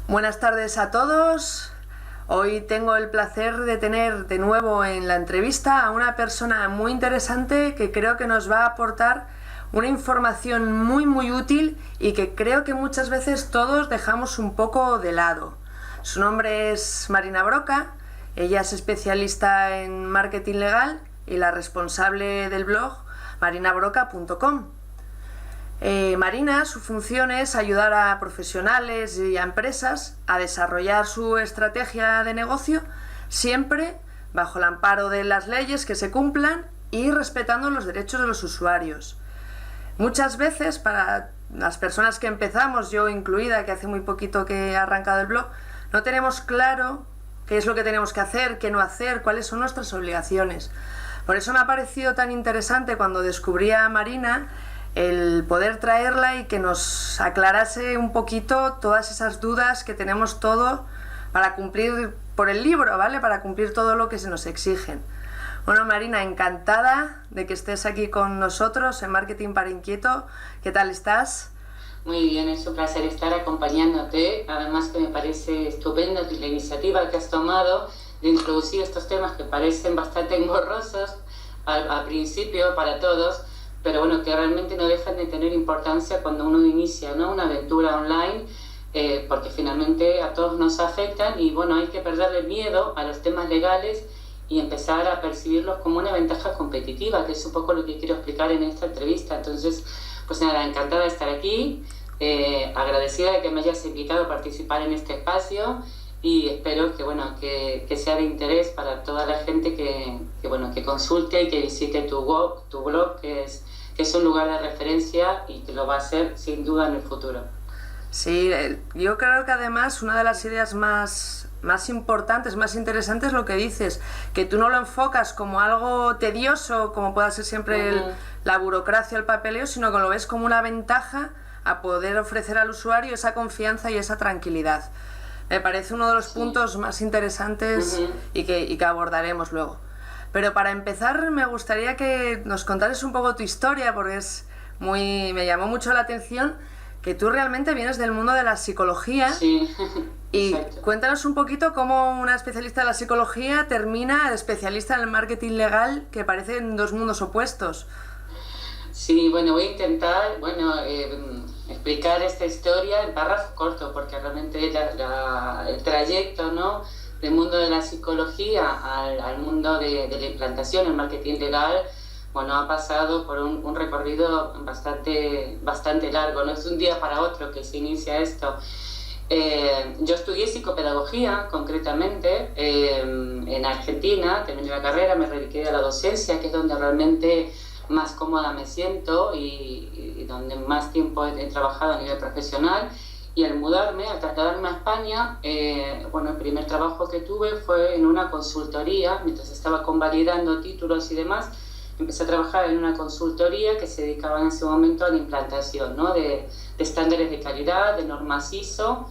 Buenas tardes a todos. Hoy tengo el placer de tener de nuevo en la entrevista a una persona muy interesante que creo que nos va a aportar una información muy útil y que creo que muchas veces todos dejamos un poco de lado. Su nombre es Marina Broca, ella es especialista en marketing legal y la responsable del blog marinabroca.com. Marina, su función es ayudar a profesionales y a empresas a desarrollar su estrategia de negocio siempre bajo el amparo de las leyes que se cumplan y respetando los derechos de los usuarios. Muchas veces para las personas que empezamos, yo incluida, que hace muy poquito que he arrancado el blog, no tenemos claro qué es lo que tenemos que hacer, qué no hacer, cuáles son nuestras obligaciones. Por eso me ha parecido tan interesante cuando descubrí a Marina el poder traerla y que nos aclarase un poquito todas esas dudas que tenemos todos para cumplir por el libro, ¿vale? Para cumplir todo lo que se nos exigen. Bueno, Marina, encantada de que estés aquí con nosotros en Marketing para Inquieto. ¿Qué tal estás? Muy bien, es un placer estar acompañándote. Además que me parece estupenda la iniciativa que has tomado de introducir estos temas que parecen bastante engorrosos al principio para todos, pero bueno, que realmente no dejan de tener importancia cuando uno inicia, ¿no?, una aventura online, porque finalmente a todos nos afectan y bueno, hay que perderle miedo a los temas legales y empezar a percibirlos como una ventaja competitiva, que es un poco lo que quiero explicar en esta entrevista. Entonces, pues nada, encantada de estar aquí, agradecida de que me hayas invitado a participar en este espacio y espero que, bueno, que sea de interés para toda la gente que consulte y que visite tu blog, que es un lugar de referencia y que lo va a hacer sin duda en el futuro. Sí, yo creo que además una de las ideas más importantes, más interesantes es lo que dices, que tú no lo enfocas como algo tedioso, como pueda ser siempre la burocracia, el papeleo, sino que lo ves como una ventaja a poder ofrecer al usuario esa confianza y esa tranquilidad. Me parece uno de los puntos más interesantes y que abordaremos luego. Pero para empezar me gustaría que nos contaras un poco tu historia, porque me llamó mucho la atención que tú realmente vienes del mundo de la psicología. Sí, y exacto. Cuéntanos un poquito cómo una especialista de la psicología termina de especialista en el marketing legal, que parecen dos mundos opuestos. Sí, bueno, voy a intentar explicar esta historia en párrafo corto, porque realmente el trayecto, ¿no?, del mundo de la psicología al mundo de la implantación, el marketing legal, bueno, ha pasado por un recorrido bastante largo, no es de un día para otro que se inicia esto. Yo estudié psicopedagogía, concretamente, en Argentina, terminé la carrera, me dediqué a la docencia, que es donde realmente más cómoda me siento y donde más tiempo he trabajado a nivel profesional. Y al mudarme, al trasladarme a España, el primer trabajo que tuve fue en una consultoría. Mientras estaba convalidando títulos y demás, empecé a trabajar en una consultoría que se dedicaba en ese momento a la implantación, ¿no?, de estándares de calidad, de normas ISO.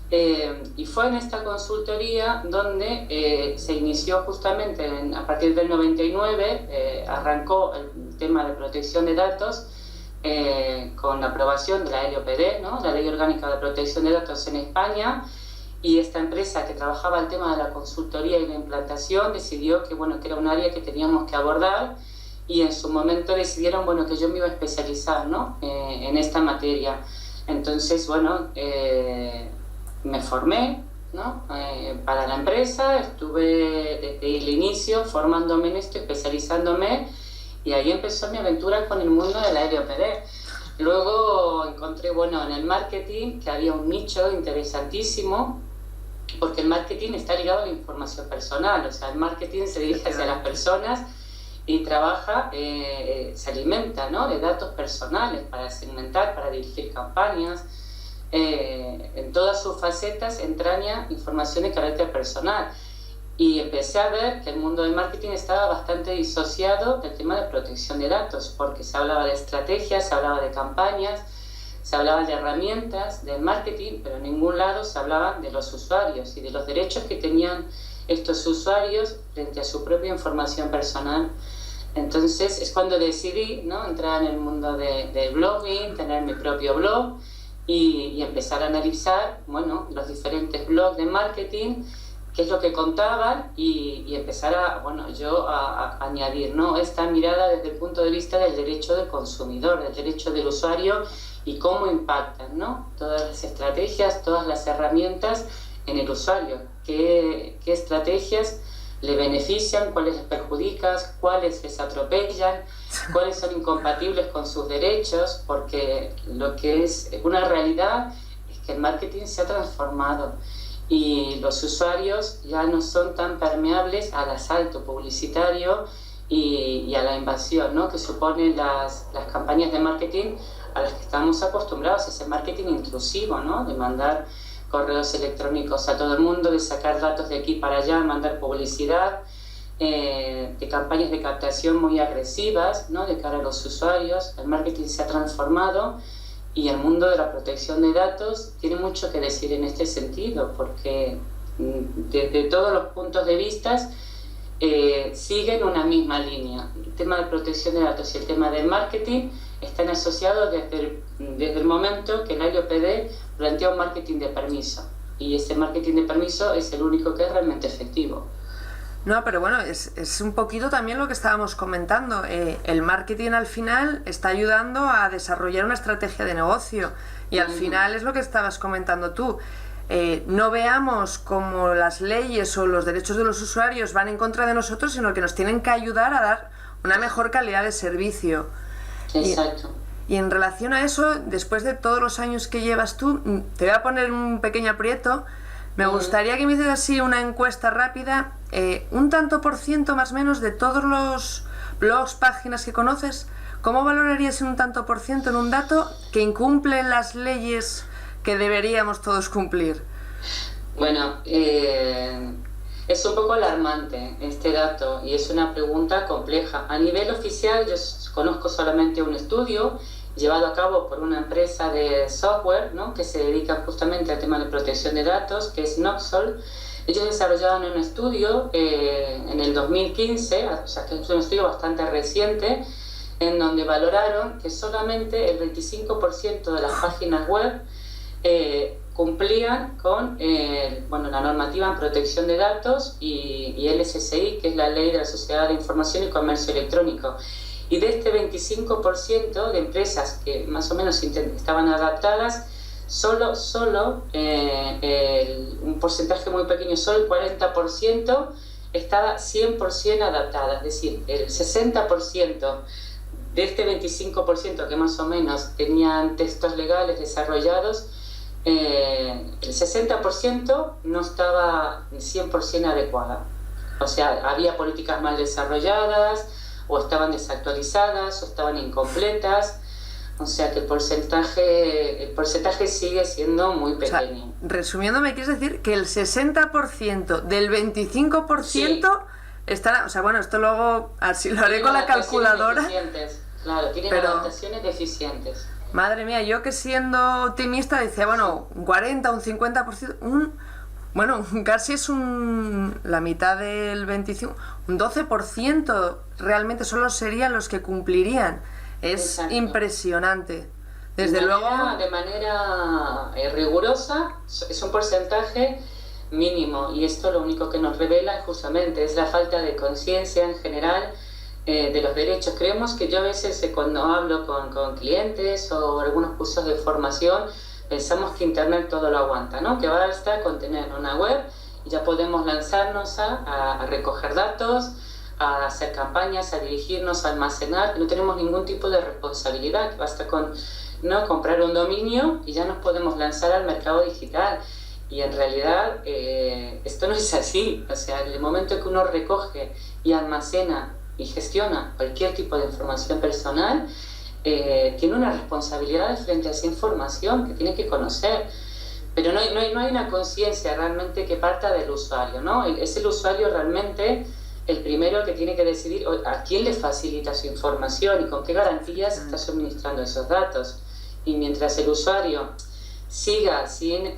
Y fue en esta consultoría donde se inició justamente a partir del 99, arrancó el tema de protección de datos, con la aprobación de la LOPD, ¿no?, la Ley Orgánica de Protección de Datos en España, y esta empresa que trabajaba el tema de la consultoría y la implantación decidió que era un área que teníamos que abordar, y en su momento decidieron que yo me iba a especializar, ¿no?, en esta materia. Entonces, me formé, ¿no?, para la empresa, estuve desde el inicio formándome en esto, especializándome. Y ahí empezó mi aventura con el mundo de la LOPD. Luego encontré, en el marketing, que había un nicho interesantísimo, porque el marketing está ligado a la información personal. O sea, el marketing se dirige hacia las personas y trabaja, se alimenta, ¿no?, de datos personales para segmentar, para dirigir campañas. En todas sus facetas entraña información de carácter personal. Y empecé a ver que el mundo del marketing estaba bastante disociado del tema de protección de datos, porque se hablaba de estrategias, se hablaba de campañas, se hablaba de herramientas del marketing, pero en ningún lado se hablaba de los usuarios y de los derechos que tenían estos usuarios frente a su propia información personal. Entonces es cuando decidí, ¿no?, entrar en el mundo del blogging, tener mi propio blog y empezar a analizar, bueno, los diferentes blogs de marketing, qué es lo que contaban y empezar a añadir, ¿no?, esta mirada desde el punto de vista del derecho del consumidor, del derecho del usuario y cómo impactan, ¿no?, todas las estrategias, todas las herramientas en el usuario, qué estrategias le benefician, cuáles les perjudican, cuáles les atropellan, cuáles son incompatibles con sus derechos, porque lo que es una realidad es que el marketing se ha transformado y los usuarios ya no son tan permeables al asalto publicitario y a la invasión, ¿no?, que suponen las campañas de marketing a las que estamos acostumbrados, ese marketing intrusivo, ¿no?, de mandar correos electrónicos a todo el mundo, de sacar datos de aquí para allá, mandar publicidad, de campañas de captación muy agresivas, ¿no?, de cara a los usuarios. El marketing se ha transformado y el mundo de la protección de datos tiene mucho que decir en este sentido, porque desde todos los puntos de vista siguen una misma línea. El tema de protección de datos y el tema del marketing están asociados desde el momento que la LOPD plantea un marketing de permiso, y ese marketing de permiso es el único que es realmente efectivo. No, pero bueno, es un poquito también lo que estábamos comentando. El marketing al final está ayudando a desarrollar una estrategia de negocio y al final es lo que estabas comentando tú. No veamos como las leyes o los derechos de los usuarios van en contra de nosotros, sino que nos tienen que ayudar a dar una mejor calidad de servicio. Exacto. Y en relación a eso, después de todos los años que llevas tú, te voy a poner un pequeño aprieto. Me gustaría que me hicieras así una encuesta rápida, un tanto por ciento más o menos de todos los blogs, páginas que conoces. ¿Cómo valorarías en un tanto por ciento, en un dato, que incumple las leyes que deberíamos todos cumplir? Bueno, es un poco alarmante este dato y es una pregunta compleja. A nivel oficial yo conozco solamente un estudio llevado a cabo por una empresa de software, ¿no?, que se dedica justamente al tema de protección de datos, que es Noxol. Ellos desarrollaron un estudio en el 2015, o sea que es un estudio bastante reciente, en donde valoraron que solamente el 25% de las páginas web cumplían con la normativa en protección de datos y LSSI, que es la Ley de la Sociedad de Información y Comercio Electrónico. Y de este 25% de empresas que más o menos estaban adaptadas, solo un porcentaje muy pequeño, solo el 40% estaba 100% adaptada. Es decir, el 60% de este 25% que más o menos tenían textos legales desarrollados, el 60% no estaba 100% adecuada. O sea, había políticas mal desarrolladas, o estaban desactualizadas, o estaban incompletas. O sea que el porcentaje sigue siendo muy pequeño. O sea, resumiendo, me quieres decir que el 60% del 25% sí está... O sea, bueno, esto luego así lo haré con la calculadora. Claro, tienen adaptaciones deficientes. Madre mía, yo que siendo optimista decía, bueno, un 40, un 50%, casi es la mitad del 25, un 12% realmente solo serían los que cumplirían. Es Exacto. Impresionante. Desde luego... De manera rigurosa, es un porcentaje mínimo, y esto lo único que nos revela justamente es la falta de conciencia en general de los derechos. Creemos que yo a veces cuando hablo con clientes o algunos cursos de formación, pensamos que Internet todo lo aguanta, ¿no? Que basta con tener una web y ya podemos lanzarnos a recoger datos, a hacer campañas, a dirigirnos, a almacenar, que no tenemos ningún tipo de responsabilidad, que basta con comprar un dominio y ya nos podemos lanzar al mercado digital. Y en realidad esto no es así. O sea, en el momento que uno recoge y almacena y gestiona cualquier tipo de información personal, tiene una responsabilidad frente a esa información que tiene que conocer. Pero no hay una conciencia realmente que parta del usuario, ¿no? Es el usuario realmente el primero que tiene que decidir a quién le facilita su información y con qué garantías está suministrando esos datos. Y mientras el usuario siga sin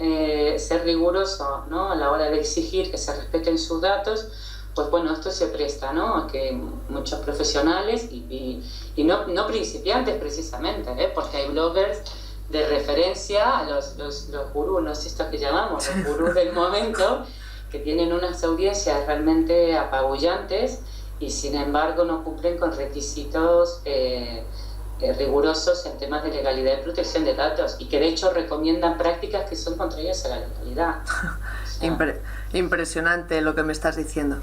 ser riguroso, ¿no?, a la hora de exigir que se respeten sus datos, pues bueno, esto se presta, ¿no?, a que muchos profesionales y no principiantes precisamente, porque hay bloggers de referencia a los gurús, ¿no? Estos que llamamos, los gurús del momento, que tienen unas audiencias realmente apabullantes y sin embargo no cumplen con requisitos rigurosos en temas de legalidad y protección de datos, y que de hecho recomiendan prácticas que son contrarias a la legalidad. O sea, Impresionante lo que me estás diciendo.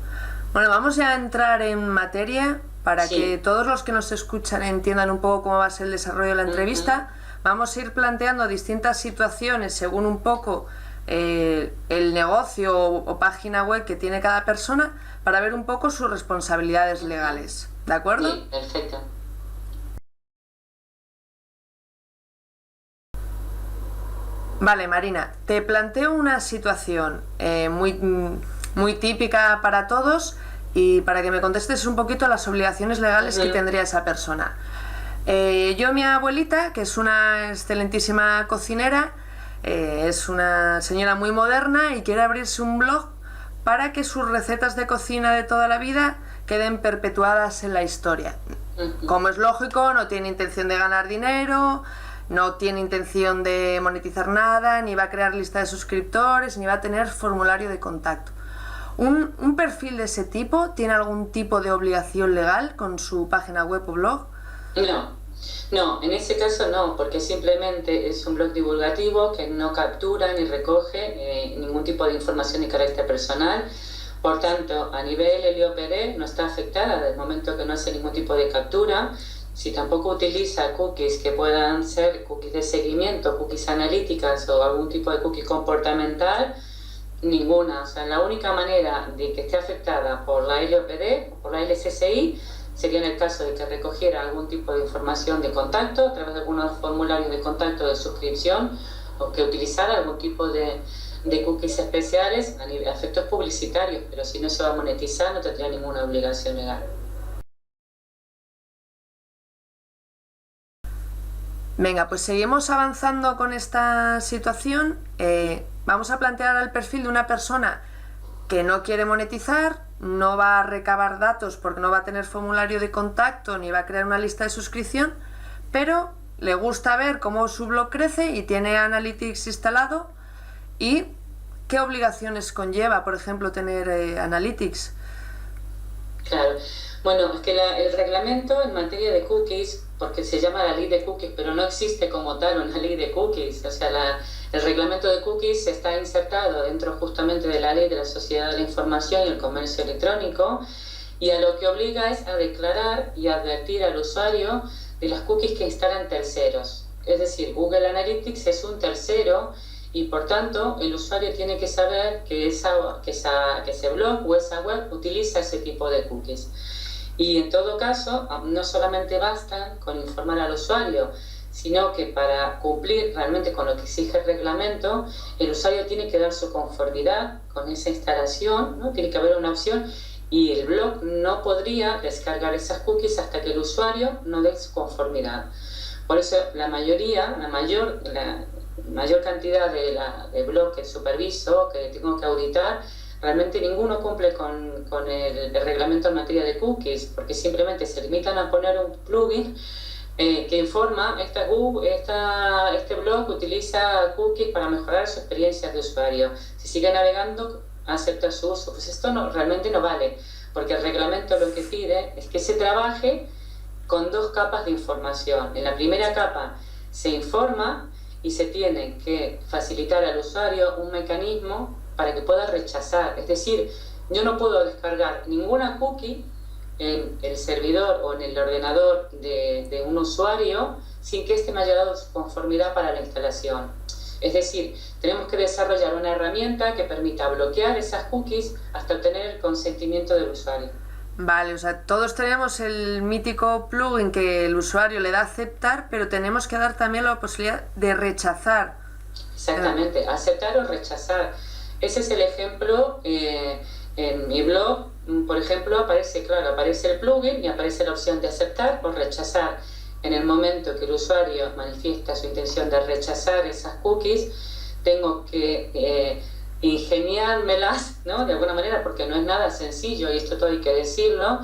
Bueno, vamos ya a entrar en materia para que todos los que nos escuchan entiendan un poco cómo va a ser el desarrollo de la entrevista. Vamos a ir planteando distintas situaciones según un poco el negocio o página web que tiene cada persona, para ver un poco sus responsabilidades legales. ¿De acuerdo? Sí, perfecto. Vale, Marina, te planteo una situación muy típica para todos, y para que me contestes un poquito las obligaciones legales que tendría esa persona. Mi abuelita, que es una excelentísima cocinera, es una señora muy moderna y quiere abrirse un blog para que sus recetas de cocina de toda la vida queden perpetuadas en la historia. Como es lógico, no tiene intención de ganar dinero, no tiene intención de monetizar nada, ni va a crear lista de suscriptores, ni va a tener formulario de contacto. ¿Un perfil de ese tipo tiene algún tipo de obligación legal con su página web o blog? No, en ese caso no, porque simplemente es un blog divulgativo que no captura ni recoge ningún tipo de información de carácter personal. Por tanto, a nivel LOPD no está afectada desde el momento que no hace ningún tipo de captura. Si tampoco utiliza cookies que puedan ser cookies de seguimiento, cookies analíticas o algún tipo de cookie comportamental, ninguna. O sea, la única manera de que esté afectada por la LOPD o por la LSSI sería en el caso de que recogiera algún tipo de información de contacto a través de algunos formularios de contacto de suscripción, o que utilizara algún tipo de cookies especiales a efectos publicitarios, pero si no se va a monetizar no tendría ninguna obligación legal. Venga, pues seguimos avanzando con esta situación. Vamos a plantear el perfil de una persona que no quiere monetizar, no va a recabar datos porque no va a tener formulario de contacto ni va a crear una lista de suscripción, pero le gusta ver cómo su blog crece y tiene Analytics instalado. ¿Y qué obligaciones conlleva, por ejemplo, tener Analytics? Claro, bueno, es que el reglamento en materia de cookies, porque se llama la ley de cookies, pero no existe como tal una ley de cookies. O sea, el reglamento de cookies está insertado dentro justamente de la ley de la Sociedad de la Información y el Comercio Electrónico, y a lo que obliga es a declarar y advertir al usuario de las cookies que instalan terceros. Es decir, Google Analytics es un tercero y por tanto el usuario tiene que saber que ese blog o esa web utiliza ese tipo de cookies. Y en todo caso, no solamente basta con informar al usuario, sino que para cumplir realmente con lo que exige el reglamento, el usuario tiene que dar su conformidad con esa instalación, ¿no? Tiene que haber una opción, y el blog no podría descargar esas cookies hasta que el usuario no dé su conformidad. Por eso la mayor cantidad de blogs que superviso, que tengo que auditar, realmente ninguno cumple con el reglamento en materia de cookies, porque simplemente se limitan a poner un plugin que informa, este blog utiliza cookies para mejorar su experiencia de usuario. Si sigue navegando, acepta su uso. Pues esto realmente no vale, porque el reglamento lo que pide es que se trabaje con dos capas de información. En la primera capa se informa y se tiene que facilitar al usuario un mecanismo para que pueda rechazar. Es decir, yo no puedo descargar ninguna cookie en el servidor o en el ordenador de un usuario sin que éste me haya dado su conformidad para la instalación. Es decir, tenemos que desarrollar una herramienta que permita bloquear esas cookies hasta obtener el consentimiento del usuario. Vale, o sea, todos tenemos el mítico plugin que el usuario le da a aceptar, pero tenemos que dar también la posibilidad de rechazar. Exactamente, aceptar o rechazar. Ese es el ejemplo. En mi blog, por ejemplo, aparece el plugin y aparece la opción de aceptar o rechazar. En el momento que el usuario manifiesta su intención de rechazar esas cookies, tengo que ingeniármelas, ¿no? De alguna manera, porque no es nada sencillo, y esto todo hay que decirlo,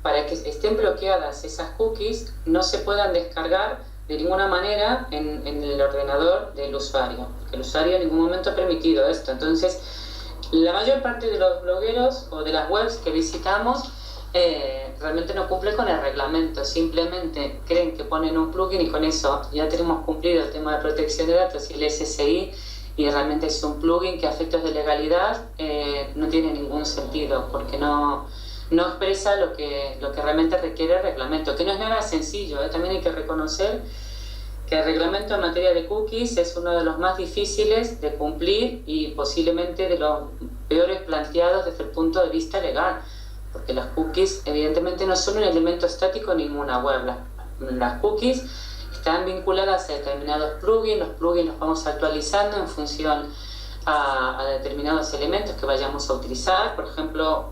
para que estén bloqueadas esas cookies, no se puedan descargar de ninguna manera en el ordenador del usuario, porque el usuario en ningún momento ha permitido esto. Entonces, la mayor parte de los blogueros o de las webs que visitamos realmente no cumple con el reglamento, simplemente creen que ponen un plugin y con eso ya tenemos cumplido el tema de protección de datos y el SSI, y realmente es un plugin que a efectos de legalidad no tiene ningún sentido, porque no expresa lo que realmente requiere el reglamento, que no es nada sencillo. También hay que reconocer que el reglamento en materia de cookies es uno de los más difíciles de cumplir y posiblemente de los peores planteados desde el punto de vista legal, porque las cookies evidentemente no son un elemento estático en ninguna web. Las cookies están vinculadas a determinados plugins, los plugins los vamos actualizando en función a determinados elementos que vayamos a utilizar. Por ejemplo,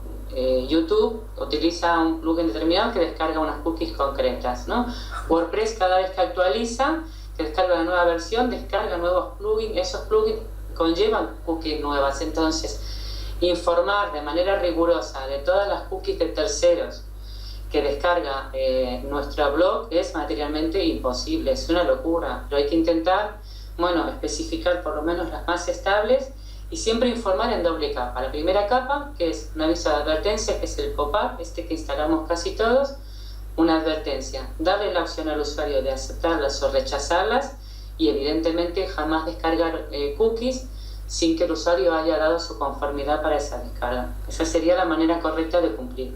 YouTube utiliza un plugin determinado que descarga unas cookies concretas, ¿no? WordPress, cada vez que actualiza, que descarga la nueva versión, descarga nuevos plugins, esos plugins conllevan cookies nuevas. Entonces, informar de manera rigurosa de todas las cookies de terceros que descarga nuestro blog es materialmente imposible, es una locura, pero hay que intentar, especificar por lo menos las más estables y siempre informar en doble capa. La primera capa, que es un aviso de advertencia, que es el pop-up, que instalamos casi todos, una advertencia, darle la opción al usuario de aceptarlas o rechazarlas, y evidentemente jamás descargar cookies sin que el usuario haya dado su conformidad para esa descarga. Esa sería la manera correcta de cumplir.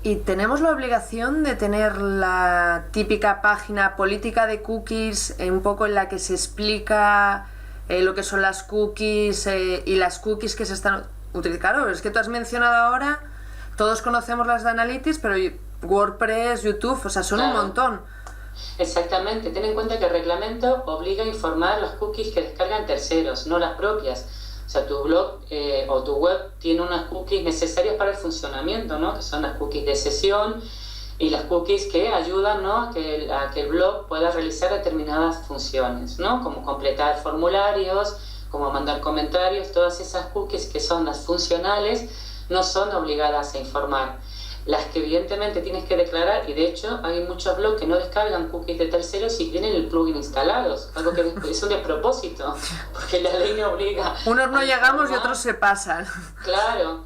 ¿Y tenemos la obligación de tener la típica página política de cookies, un poco en la que se explica lo que son las cookies y las cookies que se están utilizando? Claro, es que tú has mencionado ahora, todos conocemos las de Analytics, pero WordPress, YouTube, son un montón. Exactamente, ten en cuenta que el reglamento obliga a informar las cookies que descargan terceros, no las propias. O sea, tu blog o tu web tiene unas cookies necesarias para el funcionamiento, ¿no? Que son las cookies de sesión y las cookies que ayudan, ¿no? a que el blog pueda realizar determinadas funciones, ¿no? Como completar formularios, como mandar comentarios. Todas esas cookies que son las funcionales no son obligadas a informar. Las que evidentemente tienes que declarar, y de hecho hay muchos blogs que no descargan cookies de terceros y tienen el plugin instalados, algo que es un despropósito, porque la ley no obliga. Unos no llegamos y otros se pasan. Claro,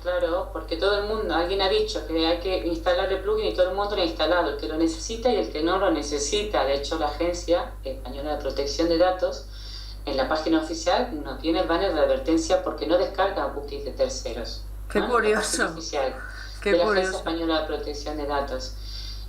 porque todo el mundo, alguien ha dicho que hay que instalar el plugin y todo el mundo lo ha instalado, el que lo necesita y el que no lo necesita. De hecho, la Agencia Española de Protección de Datos, en la página oficial, no tiene el banner de advertencia porque no descarga cookies de terceros. Qué curioso. De la Agencia Española de Protección de Datos.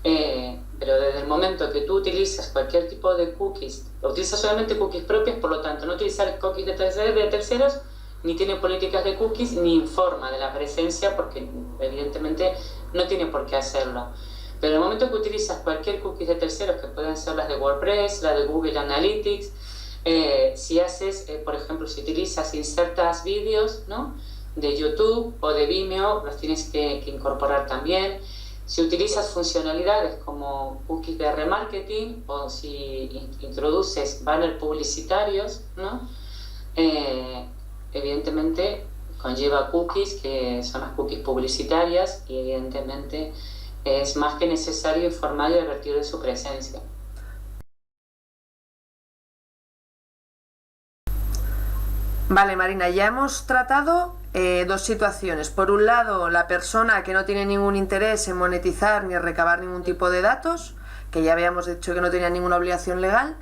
Pero desde el momento que tú utilizas cualquier tipo de cookies, utilizas solamente cookies propias, por lo tanto no utilizar cookies de terceros, ni tiene políticas de cookies, ni informa de la presencia, porque evidentemente no tiene por qué hacerlo. Pero en el momento que utilizas cualquier cookie de terceros, que pueden ser las de WordPress, la de Google Analytics, si haces, por ejemplo, si utilizas, insertas vídeos, ¿no?, de YouTube o de Vimeo, los tienes que incorporar también. Si utilizas funcionalidades como cookies de remarketing o si introduces banners publicitarios, ¿no?, evidentemente conlleva cookies que son las cookies publicitarias, y evidentemente es más que necesario informar y advertir de su presencia. Vale, Marina, ya hemos tratado dos situaciones. Por un lado, la persona que no tiene ningún interés en monetizar ni recabar ningún tipo de datos, que ya habíamos dicho que no tenía ninguna obligación legal,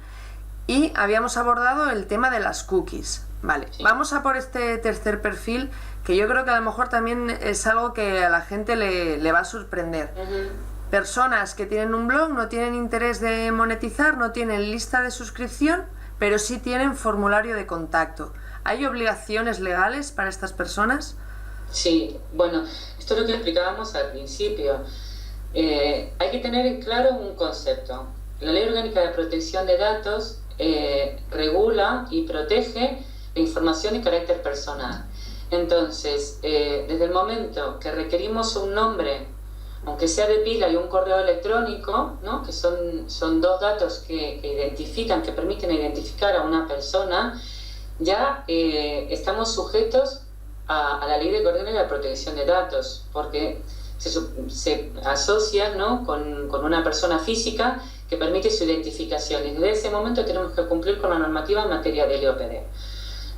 y habíamos abordado el tema de las cookies. Vale, sí. Vamos a por este tercer perfil, que yo creo que a lo mejor también es algo que a la gente le va a sorprender. Personas que tienen un blog, no tienen interés de monetizar, no tienen lista de suscripción, pero sí tienen formulario de contacto. ¿Hay obligaciones legales para estas personas? Sí, bueno, esto es lo que explicábamos al principio. Hay que tener claro un concepto. La Ley Orgánica de Protección de Datos regula y protege la información de carácter personal. Entonces, desde el momento que requerimos un nombre, aunque sea de pila, y un correo electrónico, ¿no?, que son dos datos que identifican, que permiten identificar a una persona, ya estamos sujetos a la Ley de Orgánica de Protección de Datos, porque se asocia, ¿no?, con una persona física que permite su identificación. Y desde ese momento tenemos que cumplir con la normativa en materia de LOPD.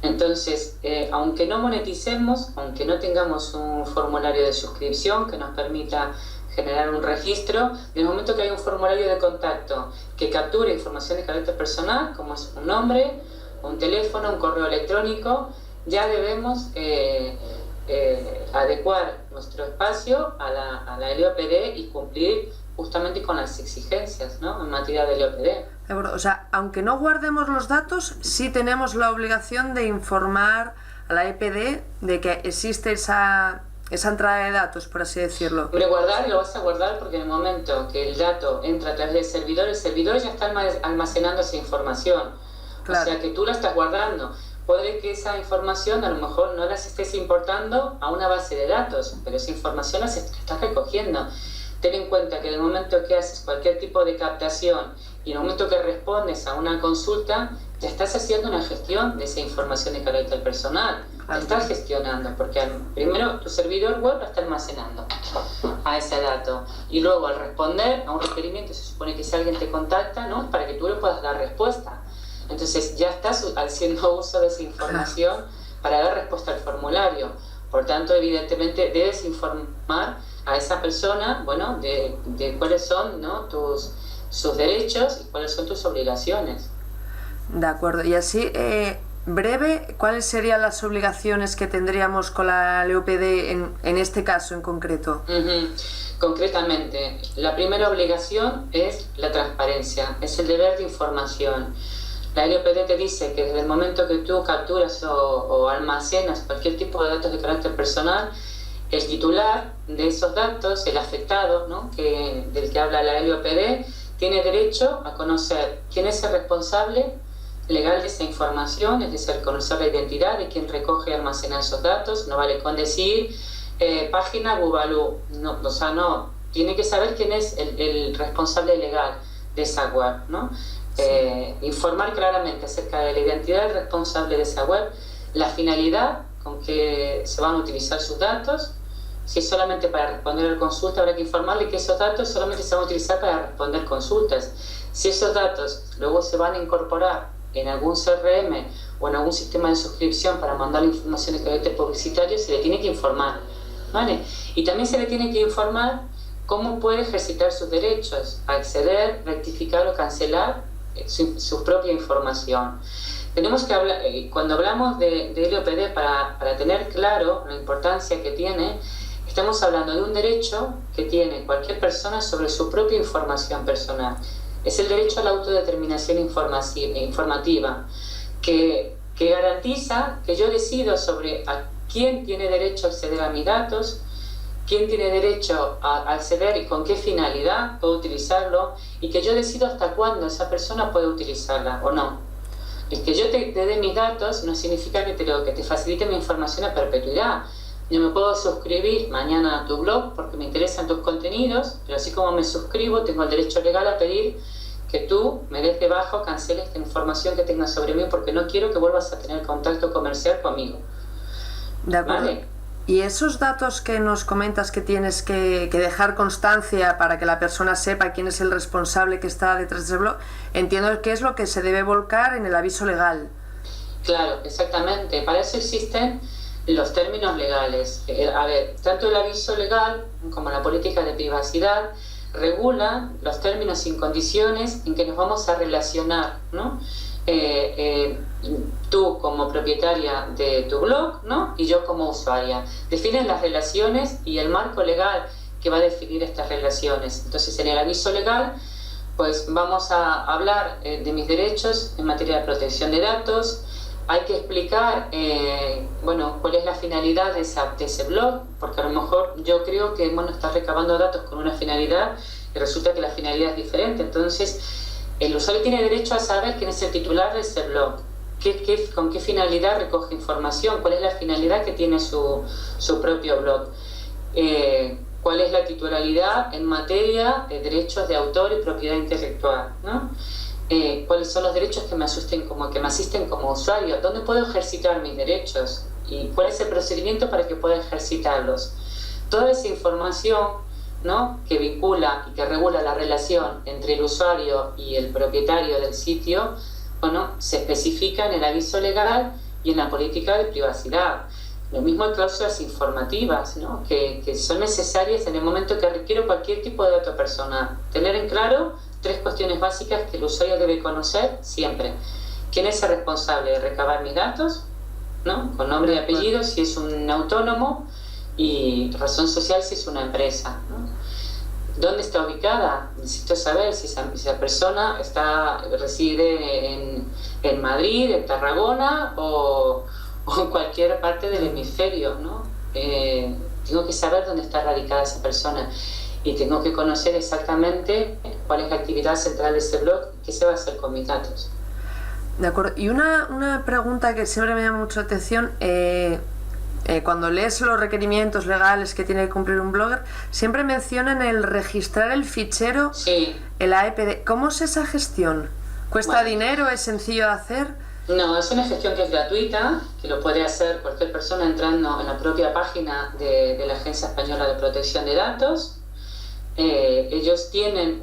Entonces, aunque no moneticemos, aunque no tengamos un formulario de suscripción que nos permita generar un registro, en el momento que hay un formulario de contacto que capture información de carácter personal, como es un nombre, un teléfono, un correo electrónico, ya debemos adecuar nuestro espacio a la LOPD y cumplir justamente con las exigencias, ¿no?, en materia de LOPD. De acuerdo. O sea, aunque no guardemos los datos, sí tenemos la obligación de informar a la EPD de que existe esa entrada de datos, por así decirlo. Pero guardar lo vas a guardar porque en el momento que el dato entra a través del servidor, el servidor ya está almacenando esa información. Claro. O sea que tú la estás guardando. Puede que esa información a lo mejor no las estés importando a una base de datos, pero esa información la estás recogiendo. Ten en cuenta que en el momento que haces cualquier tipo de captación y en el momento que respondes a una consulta, ya estás haciendo una gestión de esa información de carácter personal. La estás gestionando, porque primero tu servidor web la está almacenando a ese dato. Y luego al responder a un requerimiento, se supone que si alguien te contacta, ¿no?, es para que tú le puedas dar respuesta. Entonces ya estás haciendo uso de esa información para dar respuesta al formulario. Por tanto, evidentemente debes informar a esa persona, bueno, de cuáles son, ¿no?, sus derechos y cuáles son tus obligaciones. De acuerdo. Y así, breve, ¿cuáles serían las obligaciones que tendríamos con la LOPD en este caso en concreto? Concretamente, la primera obligación es la transparencia, es el deber de información. La LOPD te dice que desde el momento que tú capturas o almacenas cualquier tipo de datos de carácter personal, el titular de esos datos, el afectado, ¿no?, del que habla la LOPD, tiene derecho a conocer quién es el responsable legal de esa información, es decir, conocer la identidad de quien recoge y almacena esos datos. No vale con decir página Bubalú, no, o sea, no, tiene que saber quién es el responsable legal de esa web, ¿no? Informar claramente acerca de la identidad del responsable de esa web, la finalidad con que se van a utilizar sus datos. Si es solamente para responder a consulta, habrá que informarle que esos datos solamente se van a utilizar para responder consultas. Si esos datos luego se van a incorporar en algún CRM o en algún sistema de suscripción para mandar la información de carácter publicitario, se le tiene que informar, ¿vale? Y también se le tiene que informar cómo puede ejercitar sus derechos, acceder, rectificar o cancelar su propia información. Tenemos que hablar, cuando hablamos de LOPD, para tener claro la importancia que tiene, estamos hablando de un derecho que tiene cualquier persona sobre su propia información personal. Es el derecho a la autodeterminación informativa, que garantiza que yo decido sobre a quién tiene derecho a acceder a mis datos, quién tiene derecho a acceder y con qué finalidad puedo utilizarlo, y que yo decido hasta cuándo esa persona puede utilizarla o no. El que yo te dé mis datos no significa que te facilite mi información a perpetuidad. Yo me puedo suscribir mañana a tu blog porque me interesan tus contenidos, pero así como me suscribo, tengo el derecho legal a pedir que tú me des de baja o canceles esta información que tengas sobre mí porque no quiero que vuelvas a tener contacto comercial conmigo. De acuerdo. ¿Vale? Y esos datos que nos comentas que tienes que dejar constancia para que la persona sepa quién es el responsable que está detrás de ese blog, entiendo que es lo que se debe volcar en el aviso legal. Claro, exactamente. Para eso existen los términos legales. A ver, tanto el aviso legal como la política de privacidad regulan los términos y condiciones en que nos vamos a relacionar, ¿no? Tú como propietaria de tu blog, ¿no?, y yo como usuaria. Definen las relaciones y el marco legal que va a definir estas relaciones. Entonces, en el aviso legal, pues vamos a hablar de mis derechos en materia de protección de datos. Hay que explicar, cuál es la finalidad de ese blog, porque a lo mejor yo creo que, estás recabando datos con una finalidad y resulta que la finalidad es diferente. Entonces, el usuario tiene derecho a saber quién es el titular de ese blog, con qué finalidad recoge información, cuál es la finalidad que tiene su propio blog, cuál es la titularidad en materia de derechos de autor y propiedad intelectual, ¿no? Cuáles son los derechos que me asisten como usuario, dónde puedo ejercitar mis derechos y cuál es el procedimiento para que pueda ejercitarlos. Toda esa información ¿no?, que vincula y que regula la relación entre el usuario y el propietario del sitio, bueno, se especifica en el aviso legal y en la política de privacidad. Lo mismo en cláusulas informativas, ¿no?, que son necesarias en el momento que requiero cualquier tipo de dato personal. Tener en claro 3 cuestiones básicas que el usuario debe conocer siempre. ¿Quién es el responsable de recabar mis datos?, ¿no?, con nombre y apellido si es un autónomo, y razón social si es una empresa, ¿no? ¿Dónde está ubicada? Necesito saber si esa persona reside en Madrid, en Tarragona o en cualquier parte del hemisferio, ¿no? Tengo que saber dónde está radicada esa persona y tengo que conocer exactamente cuál es la actividad central de ese blog y qué se va a hacer con mis datos. De acuerdo. Y una pregunta que siempre me llama mucho la atención, cuando lees los requerimientos legales que tiene que cumplir un blogger, siempre mencionan el registrar el fichero, sí, el AEPD. ¿Cómo es esa gestión? ¿Cuesta dinero? ¿Es sencillo de hacer? No, es una gestión que es gratuita, que lo puede hacer cualquier persona entrando en la propia página de la Agencia Española de Protección de Datos. Ellos tienen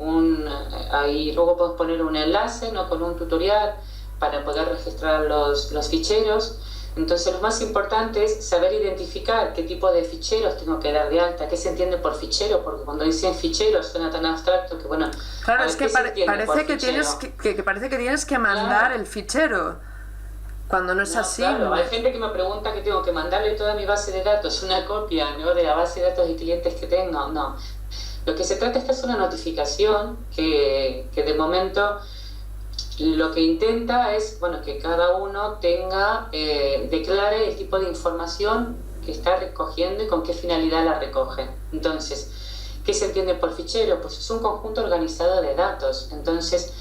ahí luego podemos poner un enlace, ¿no?, con un tutorial para poder registrar los ficheros. Entonces lo más importante es saber identificar qué tipo de ficheros tengo que dar de alta, qué se entiende por fichero, porque cuando dicen fichero suena tan abstracto que bueno... Claro, es que parece que tienes que mandar el fichero, cuando no es así. Claro, hay gente que me pregunta que tengo que mandarle toda mi base de datos, una copia, ¿no?, de la base de datos de clientes que tengo. No, lo que se trata es una notificación que de momento... Lo que intenta es, bueno, que cada uno declare el tipo de información que está recogiendo y con qué finalidad la recoge. Entonces, ¿qué se entiende por fichero? Pues es un conjunto organizado de datos. Entonces,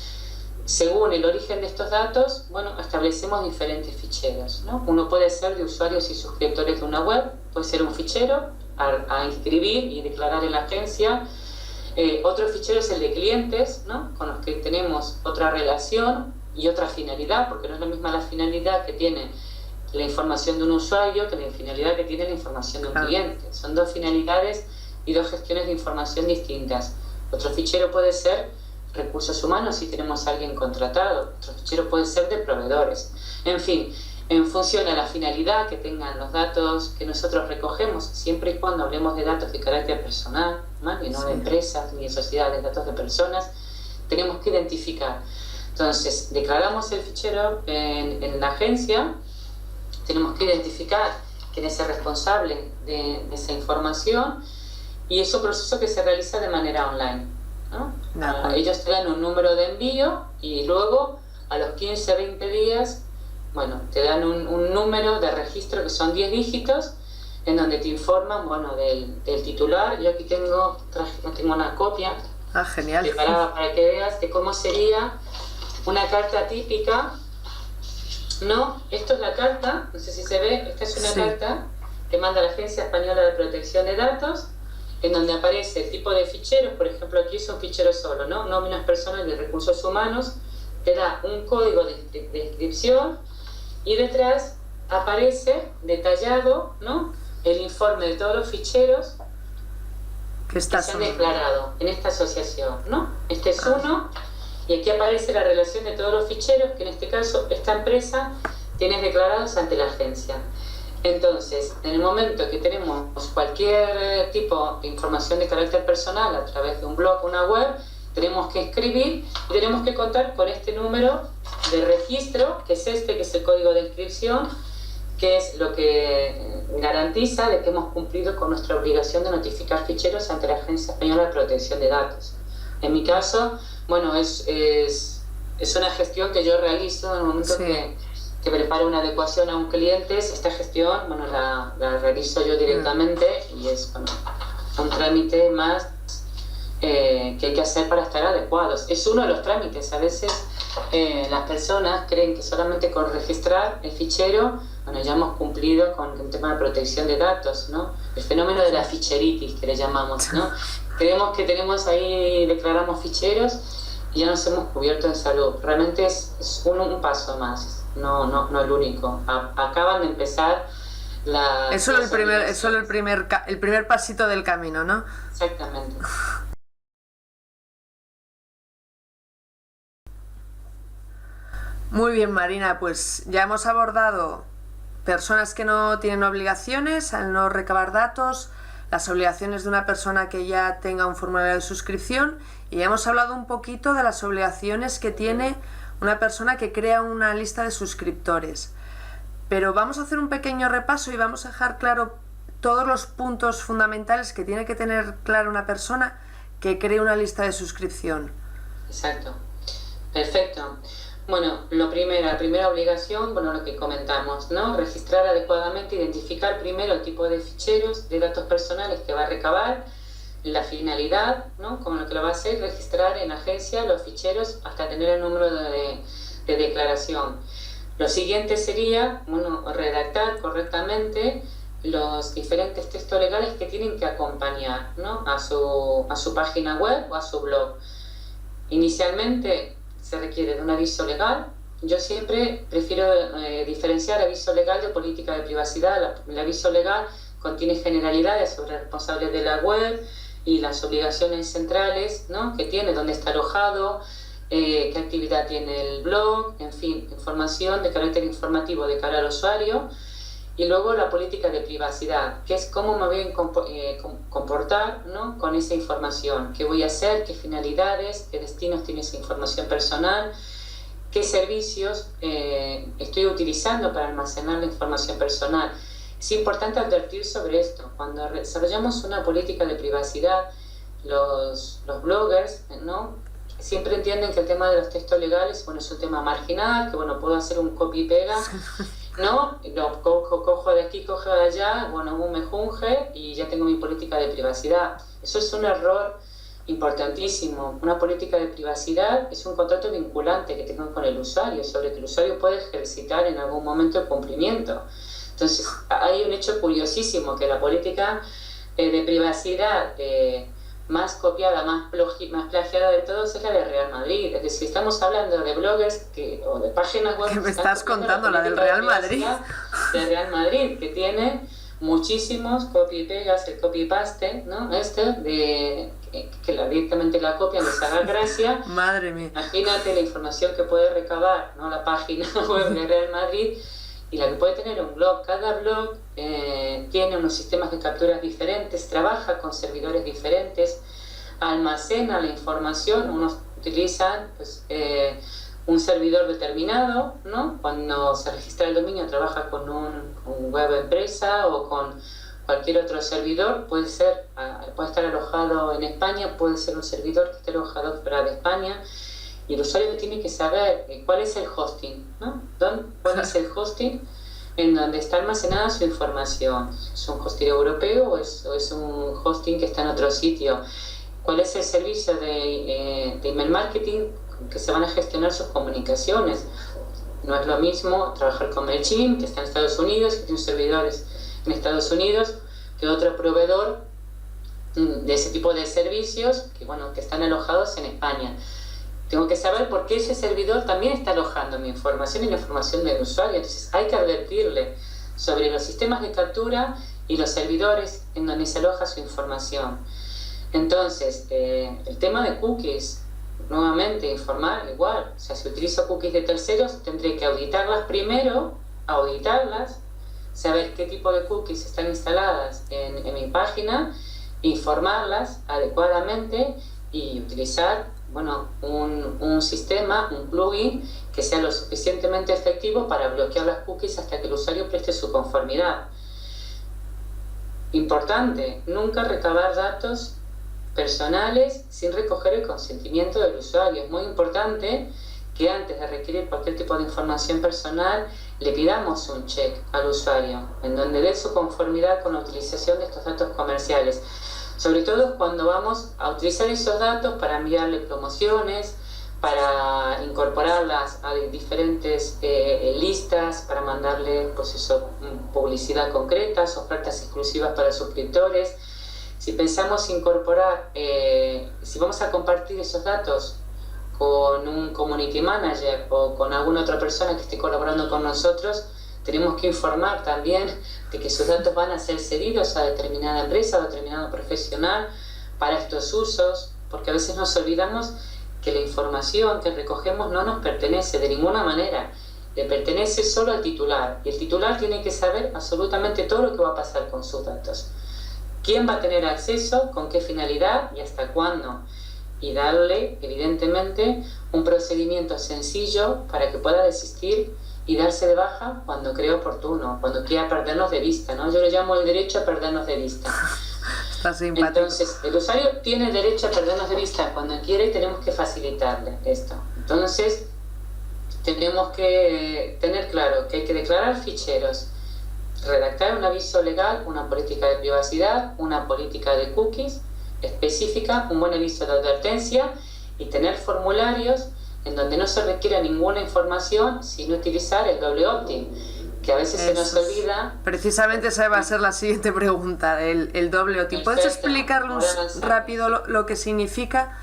según el origen de estos datos, bueno, establecemos diferentes ficheros, ¿no? Uno puede ser de usuarios y suscriptores de una web, puede ser un fichero a inscribir y declarar en la agencia. Otro fichero es el de clientes, ¿no?, con los que tenemos otra relación y otra finalidad, porque no es la misma la finalidad que tiene la información de un usuario que la finalidad que tiene la información de un cliente. Son 2 finalidades y 2 gestiones de información distintas. Otro fichero puede ser recursos humanos si tenemos a alguien contratado. Otro fichero puede ser de proveedores. En fin, en función a la finalidad que tengan los datos que nosotros recogemos, siempre y cuando hablemos de datos de carácter personal, ¿no?, y no de empresas ni de sociedades, datos de personas, tenemos que identificar. Entonces, declaramos el fichero en la agencia, tenemos que identificar quién es el responsable de esa información y es un proceso que se realiza de manera online, ¿no? Ellos te dan un número de envío y luego a los 15-20 días, bueno, te dan un número de registro que son 10 dígitos en donde te informan, bueno, del titular. Yo aquí tengo una copia genial, preparada para que veas de cómo sería una carta típica, ¿no? Esto es la carta, no sé si se ve, esta es una carta que manda la Agencia Española de Protección de Datos, en donde aparece el tipo de ficheros. Por ejemplo, aquí es un fichero solo, ¿no?, nóminas personales de recursos humanos, te da un código de inscripción y detrás aparece detallado, ¿no?, el informe de todos los ficheros que se han declarado en esta asociación, ¿no? Este es uno, y aquí aparece la relación de todos los ficheros que en este caso esta empresa tiene declarados ante la agencia. Entonces, en el momento que tenemos cualquier tipo de información de carácter personal a través de un blog o una web, tenemos que escribir y tenemos que contar con este número de registro, que es que es el código de inscripción, que es lo que garantiza de que hemos cumplido con nuestra obligación de notificar ficheros ante la Agencia Española de Protección de Datos. En mi caso, bueno, es una gestión que yo realizo en el momento que preparo una adecuación a un cliente. Esta gestión, bueno, la realizo yo directamente y es, bueno, un trámite más que hay que hacer para estar adecuados. Es uno de los trámites. A veces las personas creen que solamente con registrar el fichero, bueno, ya hemos cumplido con el tema de protección de datos, ¿no? El fenómeno de la ficheritis, que le llamamos, ¿no? Creemos que tenemos ahí, declaramos ficheros y ya nos hemos cubierto en salud. Realmente es un paso más, no el único. Acaban de empezar Es solo el primer pasito del camino, ¿no? Exactamente. Muy bien, Marina, pues ya hemos abordado personas que no tienen obligaciones al no recabar datos, las obligaciones de una persona que ya tenga un formulario de suscripción, y ya hemos hablado un poquito de las obligaciones que tiene una persona que crea una lista de suscriptores. Pero vamos a hacer un pequeño repaso y vamos a dejar claro todos los puntos fundamentales que tiene que tener claro una persona que cree una lista de suscripción. Exacto. Perfecto. Bueno, la primera obligación, lo que comentamos, ¿no? Registrar adecuadamente, identificar primero el tipo de ficheros de datos personales que va a recabar, la finalidad, ¿no? Como lo que lo va a hacer, registrar en agencia los ficheros hasta tener el número de declaración. Lo siguiente sería, redactar correctamente los diferentes textos legales que tienen que acompañar, ¿no? a su página web o a su blog. Inicialmente se requiere de un aviso legal. Yo siempre prefiero diferenciar aviso legal de política de privacidad. El aviso legal contiene generalidades sobre responsables de la web y las obligaciones centrales, ¿no? que tiene, dónde está alojado, qué actividad tiene el blog, en fin, información de carácter informativo de cara al usuario. Y luego la política de privacidad, que es cómo me voy a comportar, ¿no? con esa información, qué voy a hacer, qué finalidades, qué destinos tiene esa información personal, qué servicios estoy utilizando para almacenar la información personal. Es importante advertir sobre esto. Cuando desarrollamos una política de privacidad, los bloggers, ¿no? siempre entienden que el tema de los textos legales es un tema marginal, que puedo hacer un copy y pega, ¿no? Lo cojo de aquí, cojo de allá, un mejunje y ya tengo mi política de privacidad. Eso es un error importantísimo. Una política de privacidad es un contrato vinculante que tengo con el usuario, sobre que el usuario puede ejercitar en algún momento el cumplimiento. Entonces, hay un hecho curiosísimo, que la política de privacidad más copiada, más plagiada de todos es la de Real Madrid. Es decir, estamos hablando de bloggers o de páginas web. ¿Qué me estás contando? La del Real Madrid. De Real Madrid, que tiene muchísimos copy y pegas, el copy paste, ¿no? Que directamente la copian, les haga gracia. Madre mía. Imagínate la información que puede recabar, ¿no? la página web de Real Madrid y la que puede tener un blog. Cada blog tiene unos sistemas de capturas diferentes, trabaja con servidores diferentes, almacena la información. Unos utilizan un servidor determinado, ¿no? Cuando se registra el dominio trabaja con un web empresa o con cualquier otro servidor. Puede estar alojado en España, puede ser un servidor que esté alojado fuera de España. Y el usuario tiene que saber cuál es el hosting, ¿no? ¿Cuál es el hosting en donde está almacenada su información? ¿Es un hosting europeo o es un hosting que está en otro sitio? ¿Cuál es el servicio de email marketing que se van a gestionar sus comunicaciones? No es lo mismo trabajar con MailChimp, que está en Estados Unidos, que tiene servidores en Estados Unidos, que otro proveedor de ese tipo de servicios que están alojados en España. Tengo que saber por qué ese servidor también está alojando mi información y la información del usuario. Entonces hay que advertirle sobre los sistemas de captura y los servidores en donde se aloja su información. Entonces, el tema de cookies, nuevamente informar igual. O sea, si utilizo cookies de terceros, tendré que auditarlas primero, saber qué tipo de cookies están instaladas en mi página, informarlas adecuadamente y utilizar un sistema, un plugin que sea lo suficientemente efectivo para bloquear las cookies hasta que el usuario preste su conformidad. Importante, nunca recabar datos personales sin recoger el consentimiento del usuario. Es muy importante que antes de requerir cualquier tipo de información personal le pidamos un check al usuario en donde dé su conformidad con la utilización de estos datos comerciales. Sobre todo cuando vamos a utilizar esos datos para enviarle promociones, para incorporarlas a diferentes listas, para mandarle publicidad concreta, ofertas exclusivas para suscriptores. Si pensamos incorporar, si vamos a compartir esos datos con un community manager o con alguna otra persona que esté colaborando con nosotros, tenemos que informar también de que sus datos van a ser cedidos a determinada empresa o determinado profesional para estos usos, porque a veces nos olvidamos que la información que recogemos no nos pertenece de ninguna manera, le pertenece solo al titular, y el titular tiene que saber absolutamente todo lo que va a pasar con sus datos. ¿Quién va a tener acceso? ¿Con qué finalidad? ¿Y hasta cuándo? Y darle, evidentemente, un procedimiento sencillo para que pueda desistir y darse de baja cuando cree oportuno, cuando quiera perdernos de vista, ¿no? Yo le llamo el derecho a perdernos de vista. Está simpático. Entonces, el usuario tiene derecho a perdernos de vista cuando quiere, y tenemos que facilitarle esto. Entonces, tenemos que tener claro que hay que declarar ficheros, redactar un aviso legal, una política de privacidad, una política de cookies específica, un buen aviso de advertencia y tener formularios en donde no se requiera ninguna información sin utilizar el doble opt-in, que a veces se nos olvida. Precisamente esa va a ser la siguiente pregunta, el doble opt-in. ¿Puedes explicarnos rápido lo que significa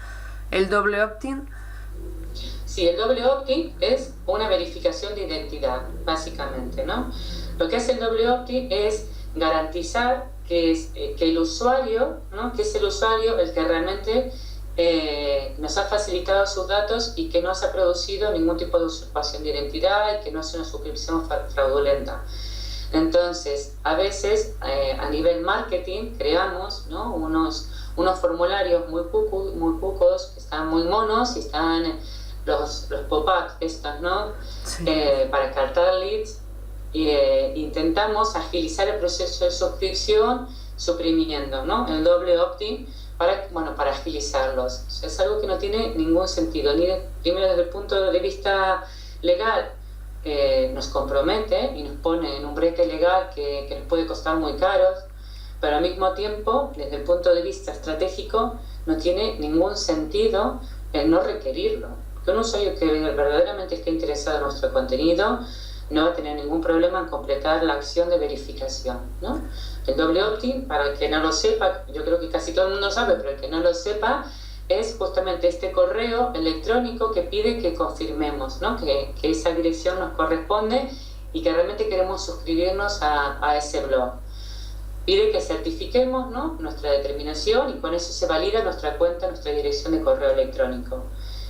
el doble opt-in? Sí, el doble opt-in es una verificación de identidad, básicamente, ¿no? Lo que hace el doble opt-in es garantizar que el usuario, ¿no? Que es el usuario el que realmente nos ha facilitado sus datos y que no se ha producido ningún tipo de usurpación de identidad y que no es una suscripción fraudulenta. Entonces, a veces a nivel marketing creamos, ¿no? unos formularios muy cucos, que están muy monos y están los pop-ups estos, ¿no? Sí. Para captar leads. Intentamos agilizar el proceso de suscripción suprimiendo, ¿no? El doble opt-in para agilizarlos. O sea, es algo que no tiene ningún sentido, primero desde el punto de vista legal, nos compromete y nos pone en un brete legal que nos puede costar muy caros, pero al mismo tiempo, desde el punto de vista estratégico, no tiene ningún sentido el no requerirlo. Porque un usuario que verdaderamente esté interesado en nuestro contenido no va a tener ningún problema en completar la acción de verificación, ¿no? El doble opt-in, para el que no lo sepa, yo creo que casi todo el mundo sabe, pero el que no lo sepa, es justamente este correo electrónico que pide que confirmemos, ¿no? Que esa dirección nos corresponde y que realmente queremos suscribirnos a ese blog. Pide que certifiquemos, ¿no? Nuestra determinación y con eso se valida nuestra cuenta, nuestra dirección de correo electrónico.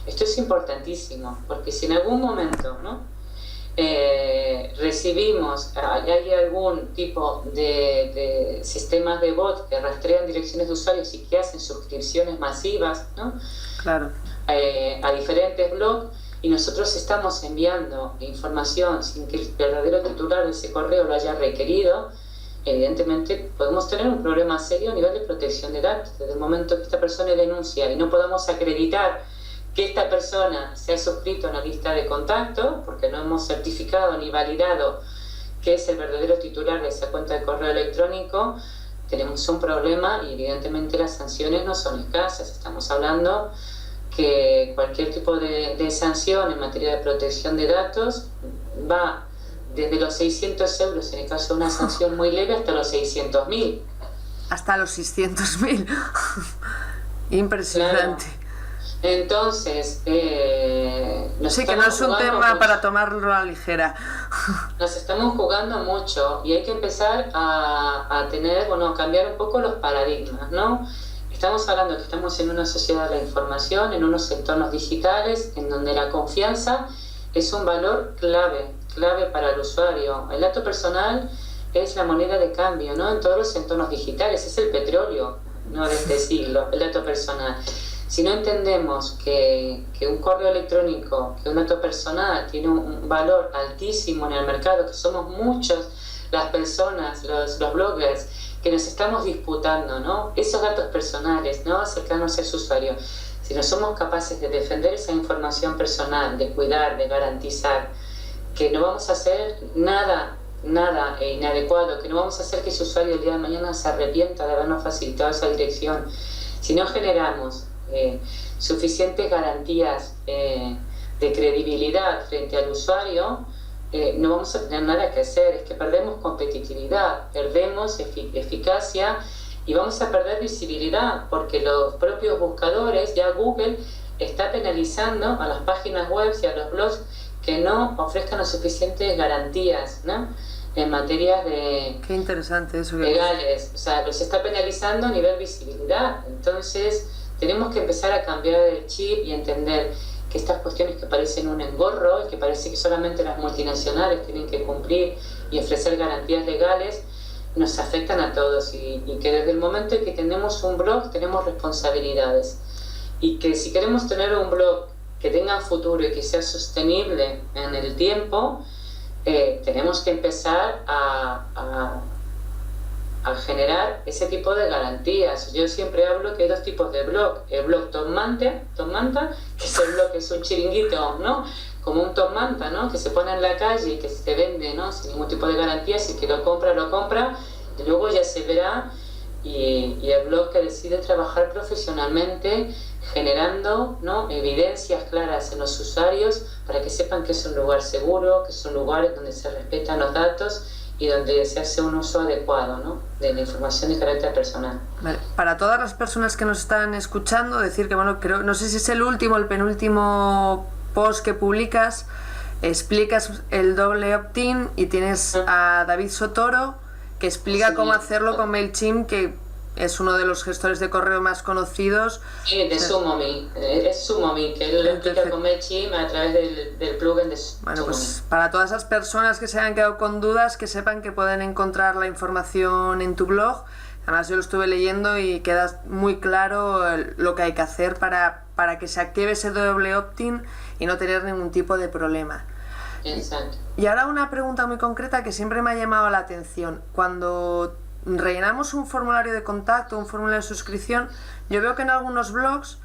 Esto es importantísimo, porque si en algún momento, ¿no? Recibimos, hay algún tipo de sistemas de bot que rastrean direcciones de usuarios y que hacen suscripciones masivas, ¿no? Claro. A diferentes blogs, y nosotros estamos enviando información sin que el verdadero titular de ese correo lo haya requerido, evidentemente podemos tener un problema serio a nivel de protección de datos. Desde el momento que esta persona denuncia y no podamos acreditar que esta persona se ha suscrito a una lista de contacto, porque no hemos certificado ni validado que es el verdadero titular de esa cuenta de correo electrónico, tenemos un problema y evidentemente las sanciones no son escasas. Estamos hablando que cualquier tipo de sanción en materia de protección de datos va desde los 600 euros en el caso de una sanción muy leve hasta los 600.000. Hasta los 600.000. Impresionante. Claro. Entonces, sí, que no es un tema mucho, para tomarlo a la ligera. Nos estamos jugando mucho y hay que empezar a cambiar un poco los paradigmas, ¿no? Estamos hablando que estamos en una sociedad de la información, en unos entornos digitales, en donde la confianza es un valor clave para el usuario. El dato personal es la moneda de cambio, ¿no? En todos los entornos digitales, es el petróleo, ¿no? De este siglo, el dato personal. Si no entendemos que un correo electrónico, que un dato personal tiene un valor altísimo en el mercado, que somos muchos las personas, los bloggers, que nos estamos disputando, ¿no? Esos datos personales, ¿no? Acercarnos a ese usuario. Si no somos capaces de defender esa información personal, de cuidar, de garantizar, que no vamos a hacer nada inadecuado, que no vamos a hacer que ese usuario el día de mañana se arrepienta de habernos facilitado esa dirección, si no generamos suficientes garantías de credibilidad frente al usuario, no vamos a tener nada que hacer. Es que perdemos competitividad, perdemos eficacia y vamos a perder visibilidad, porque los propios buscadores, ya Google está penalizando a las páginas web y a los blogs que no ofrezcan las suficientes garantías, ¿no?, en materia de Qué interesante eso que legales. O sea, se está penalizando a nivel visibilidad. Entonces tenemos que empezar a cambiar el chip y entender que estas cuestiones que parecen un engorro, que parece que solamente las multinacionales tienen que cumplir y ofrecer garantías legales, nos afectan a todos, y que desde el momento en que tenemos un blog tenemos responsabilidades, y que si queremos tener un blog que tenga futuro y que sea sostenible en el tiempo, tenemos que empezar a generar ese tipo de garantías. Yo siempre hablo que hay dos tipos de blog: el blog Top Manta, que es el blog que es un chiringuito, ¿no?, como un Top Manta, ¿no?, que se pone en la calle y que se vende, ¿no?, sin ningún tipo de garantías, y que lo compra, y luego ya se verá. Y el blog que decide trabajar profesionalmente, generando, ¿no?, evidencias claras en los usuarios para que sepan que es un lugar seguro, que es un lugar donde se respetan los datos y donde se hace un uso adecuado, ¿no?, de la información de carácter personal. Vale. Para todas las personas que nos están escuchando, decir que, bueno, creo, no sé si es el último o el penúltimo post que publicas, explicas el doble opt-in, y tienes a David Sotoro, que explica cómo hacerlo con MailChimp, que es uno de los gestores de correo más conocidos. Sí, de SumoMe, es SumoMe, que él lo explica con MailChimp a través del plugin de SumoMe. Bueno, pues para todas esas personas que se hayan quedado con dudas, que sepan que pueden encontrar la información en tu blog. Además, yo lo estuve leyendo y queda muy claro lo que hay que hacer para que se active ese doble opt-in y no tener ningún tipo de problema. Exacto. Y ahora una pregunta muy concreta que siempre me ha llamado la atención. Cuando rellenamos un formulario de contacto, un formulario de suscripción, yo veo que en algunos blogs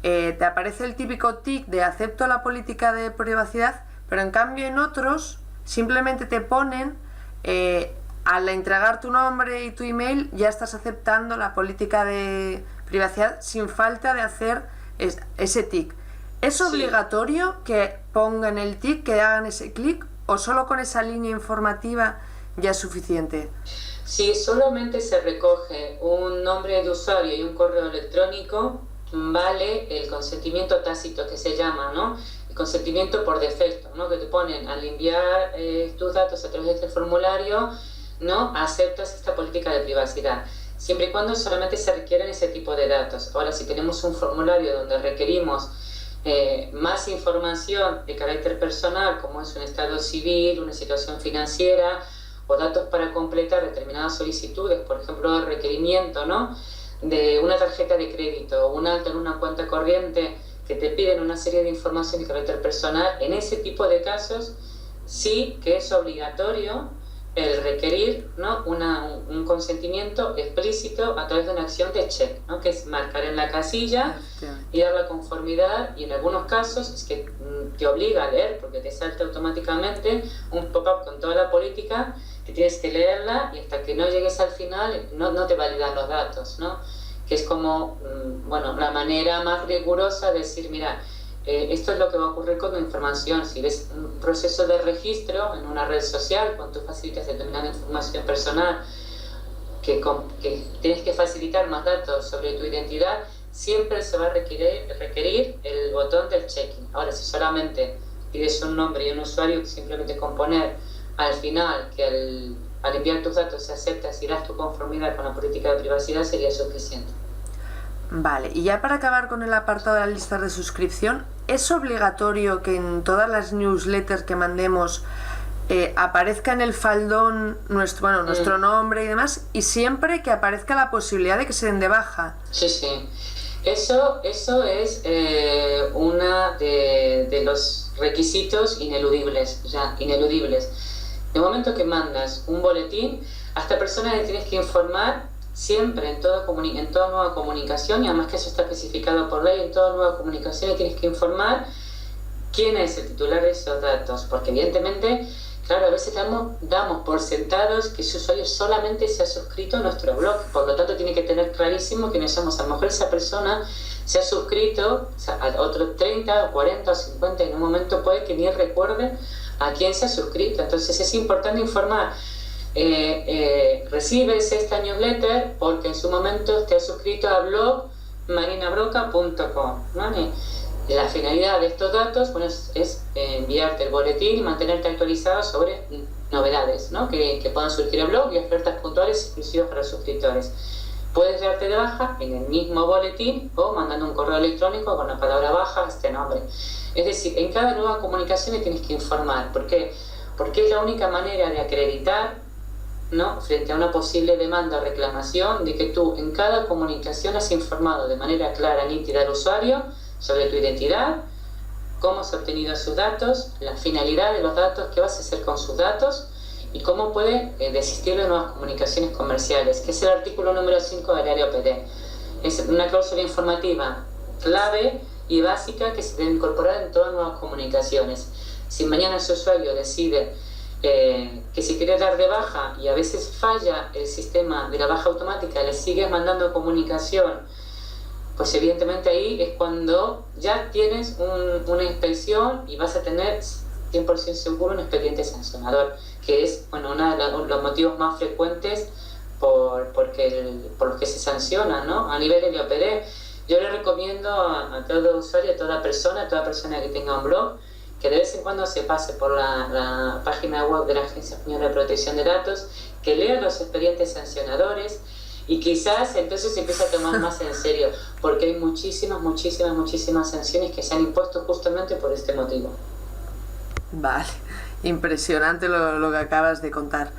te aparece el típico tic de acepto la política de privacidad, pero en cambio en otros simplemente te ponen al entregar tu nombre y tu email ya estás aceptando la política de privacidad sin falta de hacer ese tic. ¿Es obligatorio que pongan el tic, que hagan ese clic, o solo con esa línea informativa ya es suficiente? Si solamente se recoge un nombre de usuario y un correo electrónico, vale el consentimiento tácito, que se llama, ¿no?, el consentimiento por defecto, ¿no?, que te ponen al enviar tus datos a través de este formulario, ¿no?, aceptas esta política de privacidad, siempre y cuando solamente se requieren ese tipo de datos. Ahora, si tenemos un formulario donde requerimos más información de carácter personal, como es un estado civil, una situación financiera, o datos para completar determinadas solicitudes, por ejemplo, el requerimiento, ¿no?, de una tarjeta de crédito o un alta en una cuenta corriente, que te piden una serie de información de carácter personal, en ese tipo de casos sí que es obligatorio el requerir, ¿no?, un consentimiento explícito a través de una acción de check, ¿no?, que es marcar en la casilla y dar la conformidad, y en algunos casos es que te obliga a leer, porque te salta automáticamente un pop-up con toda la política, que tienes que leerla, y hasta que no llegues al final no te validan los datos, ¿no?, que es como, bueno, la manera más rigurosa de decir, mira, esto es lo que va a ocurrir con tu información. Si ves un proceso de registro en una red social, cuando tú facilitas determinada información personal, que tienes que facilitar más datos sobre tu identidad, siempre se va a requerir el botón del check-in. Ahora, si solamente pides un nombre y un usuario, simplemente con poner al final que al enviar tus datos se aceptas y das tu conformidad con la política de privacidad, sería suficiente. Vale, y ya para acabar con el apartado de las listas de suscripción, ¿es obligatorio que en todas las newsletters que mandemos aparezca en el faldón nuestro nombre y demás, y siempre que aparezca la posibilidad de que se den de baja? Sí. Eso es una de los requisitos ineludibles. De momento que mandas un boletín, a esta persona le tienes que informar siempre en toda nueva comunicación, y además que eso está especificado por ley, en toda nueva comunicación le tienes que informar quién es el titular de esos datos, porque evidentemente, claro, a veces damos por sentados que ese usuario solamente se ha suscrito a nuestro blog, por lo tanto tiene que tener clarísimo quiénes somos. A lo mejor esa persona se ha suscrito a otros 30, 40 o 50, y en un momento puede que ni recuerde a quién se ha suscrito. Entonces es importante informar. Recibes esta newsletter porque en su momento te has suscrito a blog marinabroca.com, ¿vale? La finalidad de estos datos, bueno, es enviarte el boletín y mantenerte actualizado sobre novedades, ¿no? que puedan surgir en blog y ofertas puntuales exclusivas para suscriptores. Puedes darte de baja en el mismo boletín o mandando un correo electrónico con la palabra baja, este nombre. Es decir, en cada nueva comunicación tienes que informar. ¿Por qué? Porque es la única manera de acreditar, ¿no?, frente a una posible demanda o reclamación, de que tú en cada comunicación has informado de manera clara, nítida al usuario sobre tu identidad, cómo has obtenido sus datos, la finalidad de los datos, qué vas a hacer con sus datos y cómo puede desistir de nuevas comunicaciones comerciales, que es el artículo número 5 del área OPD. Es una cláusula informativa clave y básica que se debe incorporar en todas nuevas comunicaciones. Si mañana ese usuario decide que si quiere dar de baja y a veces falla el sistema de la baja automática, le sigues mandando comunicación, pues evidentemente ahí es cuando ya tienes una inspección y vas a tener 100% seguro un expediente sancionador, que es, bueno, uno de los motivos más frecuentes por los que se sanciona, ¿no? A nivel de OPD, yo le recomiendo a todo usuario, a toda persona que tenga un blog, que de vez en cuando se pase por la página web de la Agencia Española de Protección de Datos, que lea los expedientes sancionadores y quizás entonces se empieza a tomar más en serio, porque hay muchísimas sanciones que se han impuesto justamente por este motivo. Vale, impresionante lo que acabas de contar.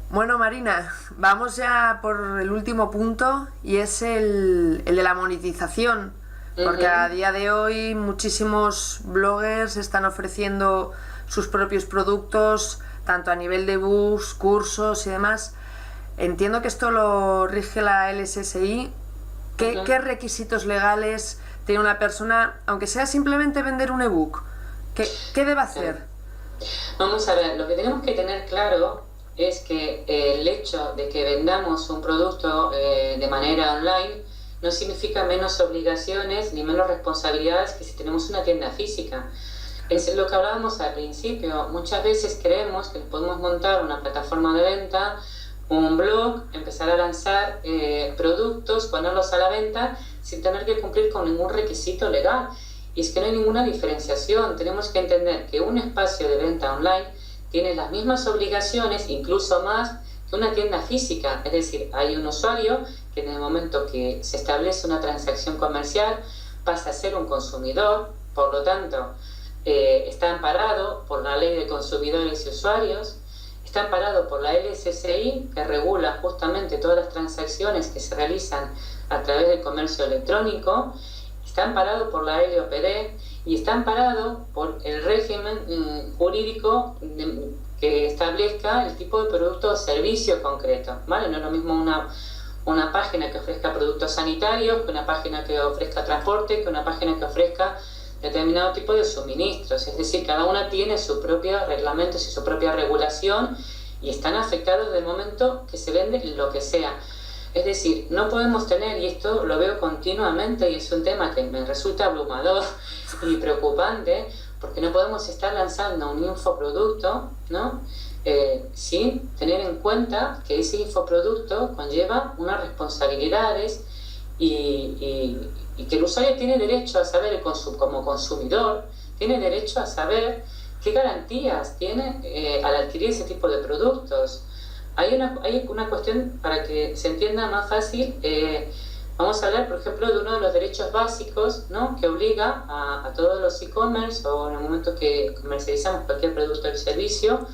Bueno, Marina, vamos ya por el último punto y es el de la monetización, porque a día de hoy muchísimos bloggers están ofreciendo sus propios productos, tanto a nivel de books, cursos y demás. Entiendo que esto lo rige la LSSI. ¿Qué requisitos legales tiene una persona, aunque sea simplemente vender un ebook? ¿Qué debe hacer? Vamos a ver, lo que tenemos que tener claro es que el hecho de que vendamos un producto de manera online no significa menos obligaciones ni menos responsabilidades que si tenemos una tienda física. Es lo que hablábamos al principio. Muchas veces creemos que podemos montar una plataforma de venta, un blog, empezar a lanzar productos, ponerlos a la venta sin tener que cumplir con ningún requisito legal. Y es que no hay ninguna diferenciación. Tenemos que entender que un espacio de venta online tiene las mismas obligaciones, incluso más, que una tienda física. Es decir, hay un usuario que en el momento que se establece una transacción comercial pasa a ser un consumidor, por lo tanto, está amparado por la Ley de Consumidores y Usuarios, está amparado por la LSSI, que regula justamente todas las transacciones que se realizan a través del comercio electrónico, está amparado por la LOPD y está amparado por el régimen jurídico que establezca el tipo de producto o servicio concreto, ¿vale? No es lo mismo una página que ofrezca productos sanitarios que una página que ofrezca transporte, que una página que ofrezca determinado tipo de suministros. Es decir, cada una tiene sus propios reglamentos y su propia regulación y están afectados desde el momento que se vende lo que sea. Es decir, no podemos tener, y esto lo veo continuamente y es un tema que me resulta abrumador y preocupante, porque no podemos estar lanzando un infoproducto, ¿no?, sin tener en cuenta que ese infoproducto conlleva unas responsabilidades y que el usuario tiene derecho a saber, como consumidor, tiene derecho a saber qué garantías tiene al adquirir ese tipo de productos. Hay una cuestión para que se entienda más fácil. Vamos a hablar, por ejemplo, de uno de los derechos básicos, ¿no?, que obliga a todos los e-commerce o en el momento que comercializamos cualquier producto o servicio,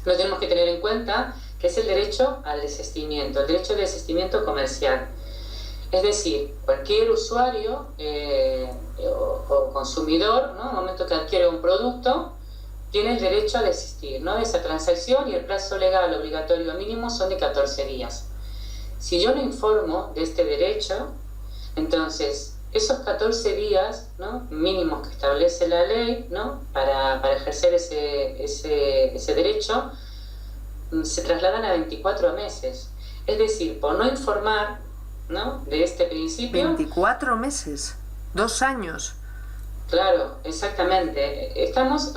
lo tenemos que tener en cuenta, que es el derecho al desistimiento, el derecho de desistimiento comercial. Es decir, cualquier usuario o consumidor, ¿no?, en el momento que adquiere un producto, tiene el derecho a desistir, ¿no?, de esa transacción, y el plazo legal obligatorio mínimo son de 14 días. Si yo no informo de este derecho, entonces esos 14 días, ¿no?, mínimos que establece la ley, ¿no?, para ejercer ese derecho, se trasladan a 24 meses. Es decir, por no informar, ¿no?, de este principio... 24 meses, 2 años. Claro, exactamente. Estamos,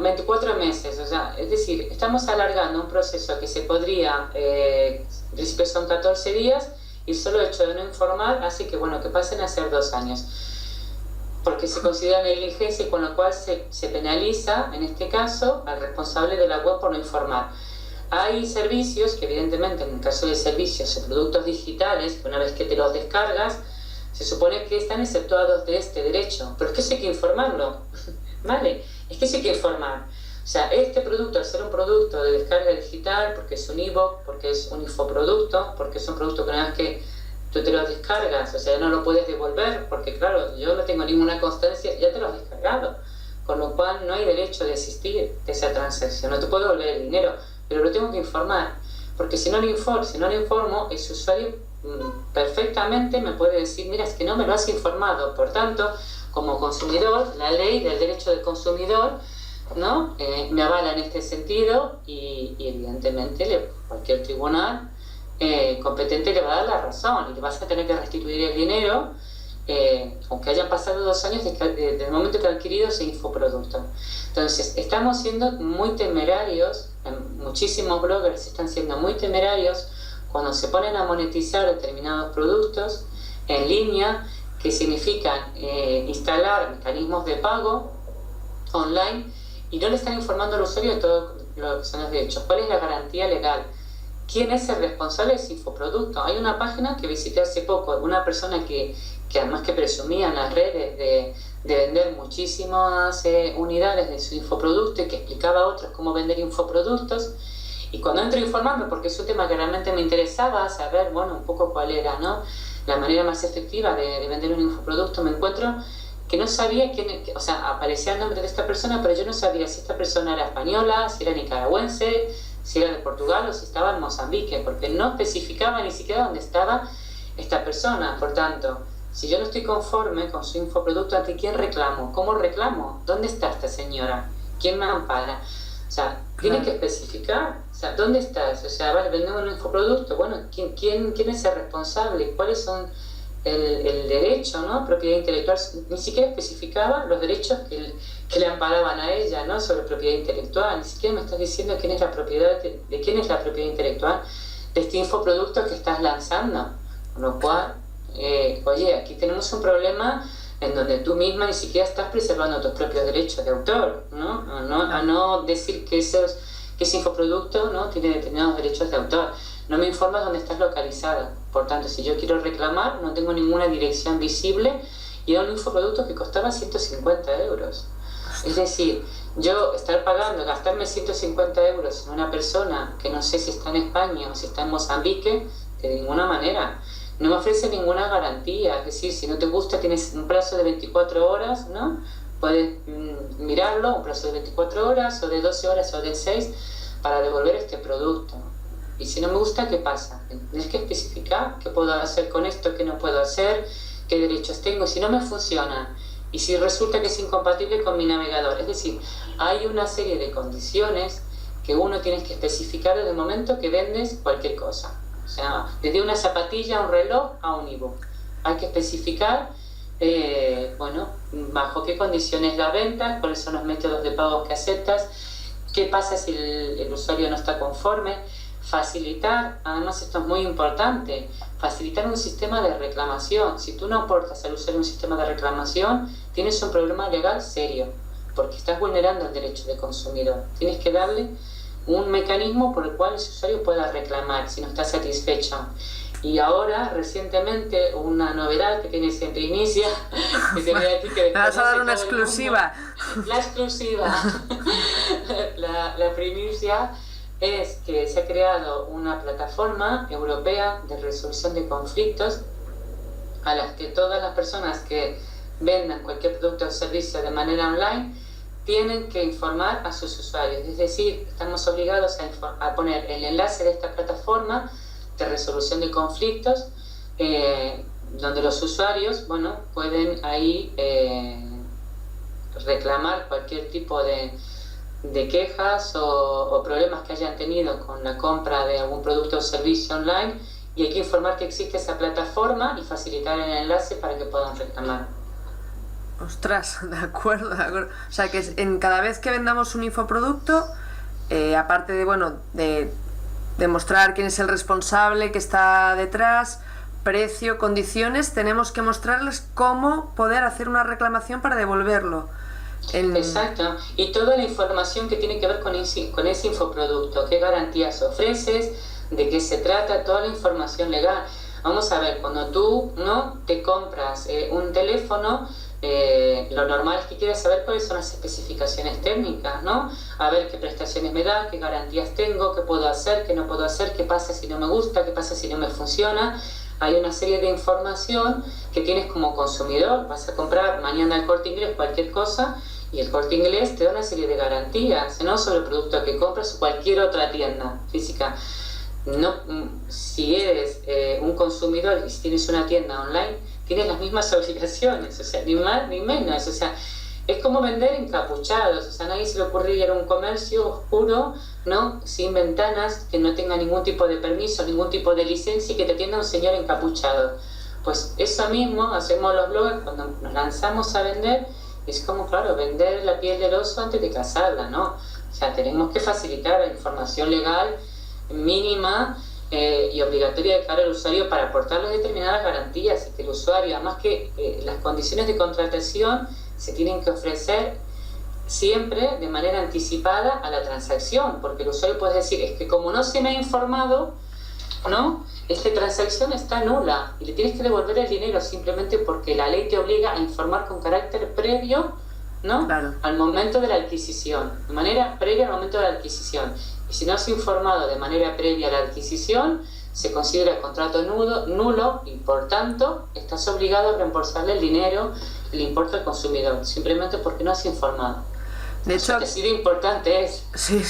24 meses, es decir, estamos alargando un proceso que se podría, en principio son 14 días, y solo el hecho de no informar hace que, bueno, que pasen a ser 2 años. Porque se considera negligencia y con lo cual se penaliza, en este caso, al responsable de la web por no informar. Hay servicios que evidentemente, en el caso de servicios o productos digitales, una vez que te los descargas, se supone que están exceptuados de este derecho, pero es que eso hay que informarlo, ¿vale? Es que eso hay que informar. O sea, este producto, al ser un producto de descarga digital, porque es un ebook, porque es un infoproducto, porque es un producto que una vez que tú te lo descargas, o sea, no lo puedes devolver, porque claro, yo no tengo ninguna constancia, ya te lo has descargado, con lo cual no hay derecho de existir de esa transacción, no te puedo devolver el dinero, pero lo tengo que informar, porque si no lo informo, ese usuario perfectamente me puede decir, mira, es que no me lo has informado. Por tanto, como consumidor, la ley del derecho del consumidor, ¿no? Me avala en este sentido y evidentemente cualquier tribunal competente le va a dar la razón y le vas a tener que restituir el dinero, aunque hayan pasado 2 años desde el momento que ha adquirido ese infoproducto. Entonces, estamos siendo muy temerarios, muchísimos bloggers están siendo muy temerarios cuando se ponen a monetizar determinados productos en línea, que significan instalar mecanismos de pago online y no le están informando al usuario de todo lo que son los derechos. ¿Cuál es la garantía legal? ¿Quién es el responsable de ese infoproducto? Hay una página que visité hace poco, una persona que además que presumía en las redes de vender muchísimas unidades de su infoproducto y que explicaba a otros cómo vender infoproductos. Y cuando entro a informarme, porque es un tema que realmente me interesaba saber, bueno, un poco cuál era, ¿no?, la manera más efectiva de vender un infoproducto, me encuentro que no sabía quién, o sea, aparecía el nombre de esta persona, pero yo no sabía si esta persona era española, si era nicaragüense, si era de Portugal o si estaba en Mozambique, porque no especificaba ni siquiera dónde estaba esta persona. Por tanto, si yo no estoy conforme con su infoproducto, ¿ante quién reclamo? ¿Cómo reclamo? ¿Dónde está esta señora? ¿Quién me ampara? O sea, tiene que especificar, o sea, ¿dónde estás? O sea, vale, vendemos un infoproducto, bueno, ¿quién es el responsable? ¿Cuáles son el derecho, ¿no?, propiedad intelectual? Ni siquiera especificaba los derechos que le amparaban a ella, ¿no?, sobre propiedad intelectual. Ni siquiera me estás diciendo quién es la propiedad, de quién es la propiedad intelectual de este infoproducto que estás lanzando. Con lo cual, oye, aquí tenemos un problema en donde tú misma ni siquiera estás preservando tus propios derechos de autor, ¿no? A no decir que ese infoproducto, ¿no?, tiene determinados derechos de autor. No me informas dónde estás localizada. Por tanto, si yo quiero reclamar, no tengo ninguna dirección visible y era un infoproducto que costaba 150 euros. Es decir, yo estar pagando, gastarme 150 euros en una persona que no sé si está en España o si está en Mozambique, de ninguna manera. No me ofrece ninguna garantía. Es decir, si no te gusta, tienes un plazo de 24 horas, ¿no? Puedes mirarlo, un plazo de 24 horas o de 12 horas o de 6 para devolver este producto. Y si no me gusta, ¿qué pasa? Tienes que especificar qué puedo hacer con esto, qué no puedo hacer, qué derechos tengo. Si no me funciona y si resulta que es incompatible con mi navegador. Es decir, hay una serie de condiciones que uno tiene que especificar desde el momento que vendes cualquier cosa. O sea, desde una zapatilla, un reloj, a un ebook. Hay que especificar, bueno, bajo qué condiciones la venta, cuáles son los métodos de pago que aceptas, qué pasa si el usuario no está conforme. Facilitar, además esto es muy importante, facilitar un sistema de reclamación. Si tú no aportas al usuario un sistema de reclamación, tienes un problema legal serio, porque estás vulnerando el derecho del consumidor. Tienes que darle un mecanismo por el cual ese usuario pueda reclamar si no está satisfecho. Y ahora, recientemente, una novedad que tienes en primicia, que te voy a decir que me vas a dar una exclusiva. La exclusiva, la primicia es que se ha creado una plataforma europea de resolución de conflictos a las que todas las personas que vendan cualquier producto o servicio de manera online tienen que informar a sus usuarios. Es decir, estamos obligados a poner el enlace de esta plataforma de resolución de conflictos, donde los usuarios, bueno, pueden ahí reclamar cualquier tipo de quejas o problemas que hayan tenido con la compra de algún producto o servicio online, y hay que informar que existe esa plataforma y facilitar el enlace para que puedan reclamar. Ostras, de acuerdo. O sea, que cada vez que vendamos un infoproducto, aparte de, bueno, de demostrar quién es el responsable que está detrás, precio, condiciones, tenemos que mostrarles cómo poder hacer una reclamación para devolverlo. Exacto, y toda la información que tiene que ver con ese infoproducto, qué garantías ofreces, de qué se trata, toda la información legal. Vamos a ver, cuando tú no te compras un teléfono, lo normal es que quieras saber cuáles son las especificaciones técnicas, ¿no? A ver qué prestaciones me da, qué garantías tengo, qué puedo hacer, qué no puedo hacer, qué pasa si no me gusta, qué pasa si no me funciona. Hay una serie de información que tienes como consumidor. Vas a comprar mañana el Corte Inglés cualquier cosa y el Corte Inglés te da una serie de garantías, ¿no? Sobre el producto que compras o cualquier otra tienda física. No, si eres un consumidor y si tienes una tienda online, tienes las mismas obligaciones, o sea, ni más ni menos, o sea, es como vender encapuchados, o sea, a nadie se le ocurriría un comercio oscuro, ¿no? Sin ventanas, que no tenga ningún tipo de permiso, ningún tipo de licencia y que te atienda un señor encapuchado. Pues eso mismo hacemos los bloggers cuando nos lanzamos a vender, es como, claro, vender la piel del oso antes de cazarla, ¿no? O sea, tenemos que facilitar la información legal mínima y obligatoria de cara al usuario para aportarle determinadas garantías, y que el usuario, además que las condiciones de contratación se tienen que ofrecer siempre de manera anticipada a la transacción, porque el usuario puede decir, es que como no se me ha informado, ¿no? Esta transacción está nula y le tienes que devolver el dinero simplemente porque la ley te obliga a informar con carácter previo, ¿no? Claro. Al momento de la adquisición, de manera previa al momento de la adquisición. Y si no has informado de manera previa a la adquisición, se considera el contrato nulo y por tanto estás obligado a reembolsarle el dinero, el importe al consumidor, simplemente porque no has informado. De hecho, así de importante es. Sí,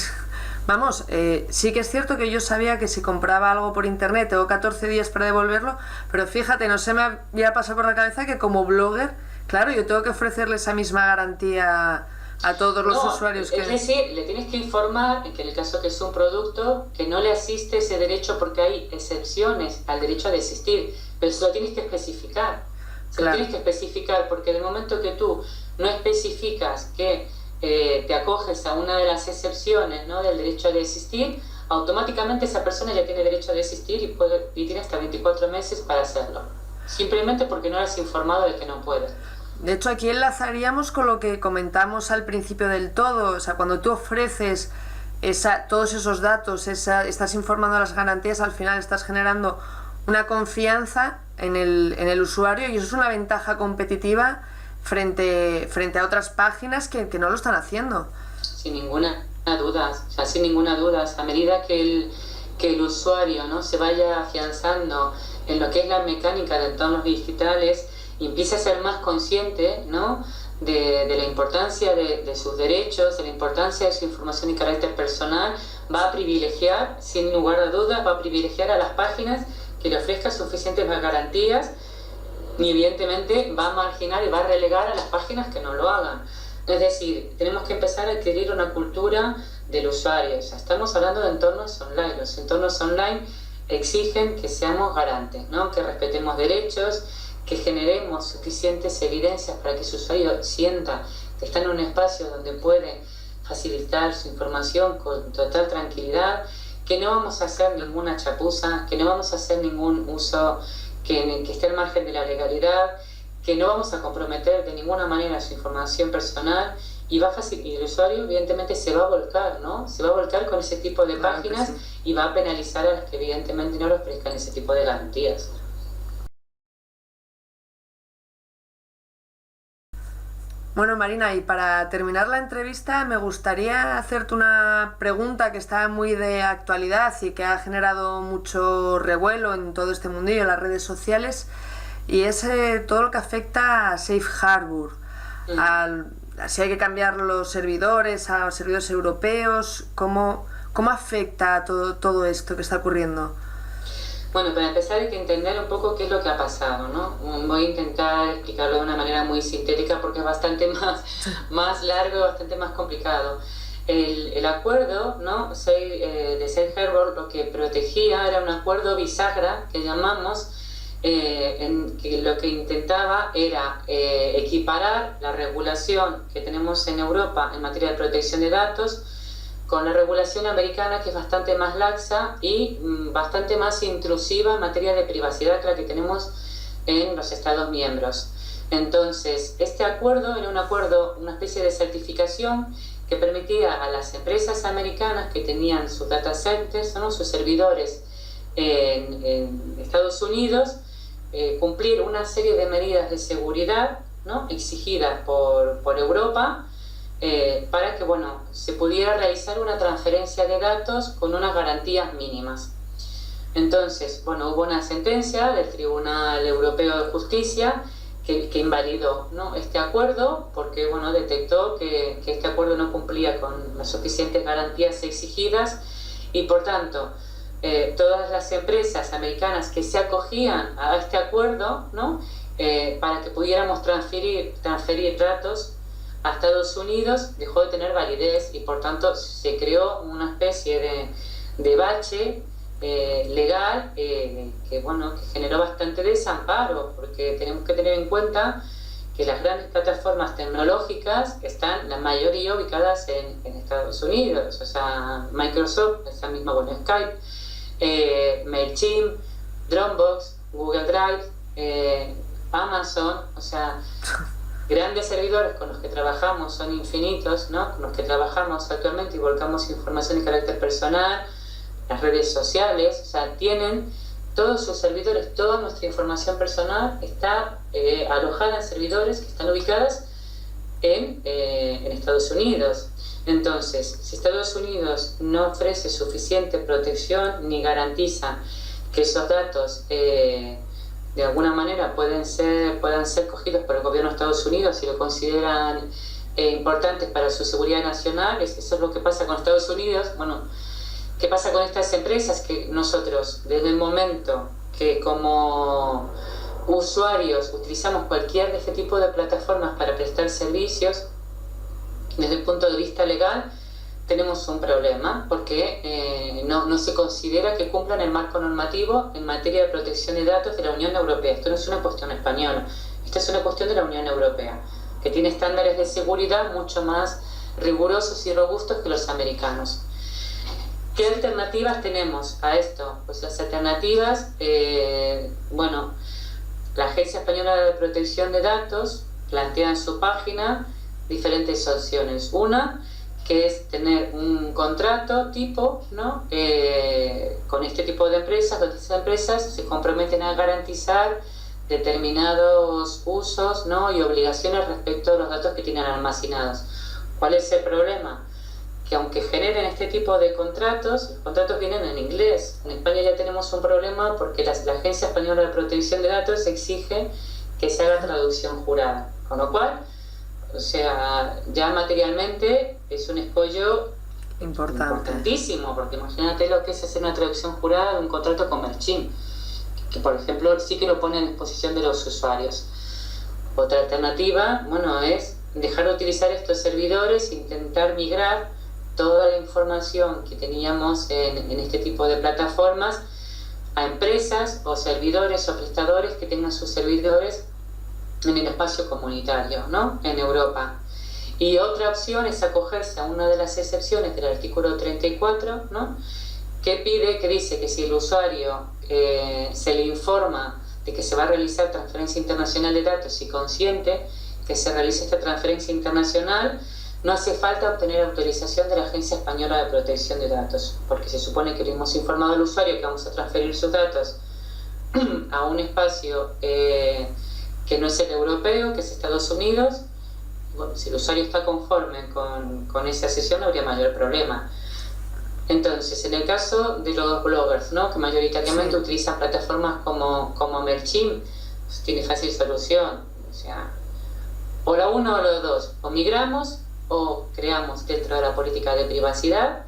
vamos, sí que es cierto que yo sabía que si compraba algo por internet tengo 14 días para devolverlo, pero fíjate, no se me había pasado por la cabeza que como blogger, claro, yo tengo que ofrecerle esa misma garantía a todos los usuarios que... Es decir, le tienes que informar, que en el caso que es un producto, que no le asiste ese derecho porque hay excepciones al derecho a desistir, pero se lo tienes que especificar. Lo tienes que especificar porque en el momento que tú no especificas que te acoges a una de las excepciones, ¿no? Del derecho a desistir, automáticamente esa persona ya tiene derecho a desistir y tiene hasta 24 meses para hacerlo. Simplemente porque no has informado de que no puede. De hecho, aquí enlazaríamos con lo que comentamos al principio del todo. O sea, cuando tú ofreces todos esos datos, estás informando las garantías, al final estás generando una confianza en el usuario, y eso es una ventaja competitiva frente a otras páginas que no lo están haciendo. Sin ninguna duda, o sea, sin ninguna duda. A medida que el usuario, ¿no? se vaya afianzando en lo que es la mecánica de entornos digitales y empiece a ser más consciente, ¿no? de la importancia de sus derechos, de la importancia de su información y carácter personal, va a privilegiar, sin lugar a dudas, va a privilegiar a las páginas que le ofrezcan suficientes garantías, y evidentemente va a marginar y va a relegar a las páginas que no lo hagan. Es decir, tenemos que empezar a adquirir una cultura del usuario. O sea, estamos hablando de entornos online. Los entornos online exigen que seamos garantes, ¿no? Que respetemos derechos, que generemos suficientes evidencias para que su usuario sienta que está en un espacio donde puede facilitar su información con total tranquilidad, que no vamos a hacer ninguna chapuza, que no vamos a hacer ningún uso que esté al margen de la legalidad, que no vamos a comprometer de ninguna manera su información personal, y el usuario evidentemente se va a volcar, ¿no? Se va a volcar con ese tipo de páginas, sí, y va a penalizar a las que evidentemente no le ofrezcan ese tipo de garantías. Bueno, Marina, y para terminar la entrevista me gustaría hacerte una pregunta que está muy de actualidad y que ha generado mucho revuelo en todo este mundillo, en las redes sociales, y es todo lo que afecta a Safe Harbor. Si hay que cambiar los servidores a servidores europeos, ¿cómo afecta todo esto que está ocurriendo? Bueno, para empezar hay que entender un poco qué es lo que ha pasado, ¿no? Voy a intentar explicarlo de una manera muy sintética porque es bastante más largo y bastante más complicado. El acuerdo, ¿no? de Safe Harbor lo que protegía era un acuerdo bisagra que llamamos, que lo que intentaba era equiparar la regulación que tenemos en Europa en materia de protección de datos con la regulación americana, que es bastante más laxa y bastante más intrusiva en materia de privacidad que la que tenemos en los Estados miembros. Entonces, este acuerdo era un acuerdo, una especie de certificación que permitía a las empresas americanas que tenían sus data centers, ¿no?, sus servidores en Estados Unidos, cumplir una serie de medidas de seguridad, ¿no?, exigidas por Europa, para que, bueno, se pudiera realizar una transferencia de datos con unas garantías mínimas. Entonces, bueno, hubo una sentencia del Tribunal Europeo de Justicia que invalidó, ¿no?, este acuerdo, porque, bueno, detectó que este acuerdo no cumplía con las suficientes garantías exigidas y, por tanto, todas las empresas americanas que se acogían a este acuerdo, ¿no?, para que pudiéramos transferir datos a Estados Unidos, dejó de tener validez y, por tanto, se creó una especie de bache legal que, bueno, que generó bastante desamparo, porque tenemos que tener en cuenta que las grandes plataformas tecnológicas están la mayoría ubicadas en Estados Unidos. O sea, Microsoft, esa misma, bueno, Skype, MailChimp, Dropbox, Google Drive, Amazon, o sea, grandes servidores con los que trabajamos son infinitos, ¿no?, con los que trabajamos actualmente y volcamos información de carácter personal, las redes sociales, o sea, tienen todos sus servidores, toda nuestra información personal está alojada en servidores que están ubicadas en Estados Unidos. Entonces, si Estados Unidos no ofrece suficiente protección ni garantiza que esos datos de alguna manera puedan ser cogidos por el gobierno de Estados Unidos si lo consideran importantes para su seguridad nacional, eso es lo que pasa con Estados Unidos. Bueno, ¿qué pasa con estas empresas? Que nosotros, desde el momento que como usuarios utilizamos cualquier de este tipo de plataformas para prestar servicios, desde el punto de vista legal, tenemos un problema, porque no se considera que cumplan el marco normativo en materia de protección de datos de la Unión Europea. Esto no es una cuestión española, esta es una cuestión de la Unión Europea, que tiene estándares de seguridad mucho más rigurosos y robustos que los americanos. ¿Qué alternativas tenemos a esto? Pues las alternativas, bueno, la Agencia Española de Protección de Datos plantea en su página diferentes opciones. Una, que es tener un contrato tipo, ¿no?, con este tipo de empresas, donde estas empresas se comprometen a garantizar determinados usos, ¿no?, y obligaciones respecto a los datos que tienen almacenados. ¿Cuál es el problema? Que aunque generen este tipo de contratos, los contratos vienen en inglés. En España ya tenemos un problema porque la Agencia Española de Protección de Datos exige que se haga traducción jurada, con lo cual, o sea, ya materialmente es un escollo importantísimo, porque imagínate lo que es hacer una traducción jurada de un contrato con MailChimp, que por ejemplo sí que lo pone a disposición de los usuarios. Otra alternativa, bueno, es dejar de utilizar estos servidores e intentar migrar toda la información que teníamos en este tipo de plataformas a empresas o servidores o prestadores que tengan sus servidores en el espacio comunitario, ¿no?, en Europa. Y otra opción es acogerse a una de las excepciones del artículo 34, ¿no?, que dice que si el usuario se le informa de que se va a realizar transferencia internacional de datos y consiente que se realice esta transferencia internacional, no hace falta obtener autorización de la Agencia Española de Protección de Datos, porque se supone que le hemos informado al usuario que vamos a transferir sus datos a un espacio que no es el europeo, que es Estados Unidos. Bueno, si el usuario está conforme con esa sesión, no habría mayor problema. Entonces, en el caso de los bloggers, ¿no?, que mayoritariamente utilizan plataformas como MailChimp, pues tiene fácil solución. O sea, o la una o los dos, o migramos o creamos dentro de la política de privacidad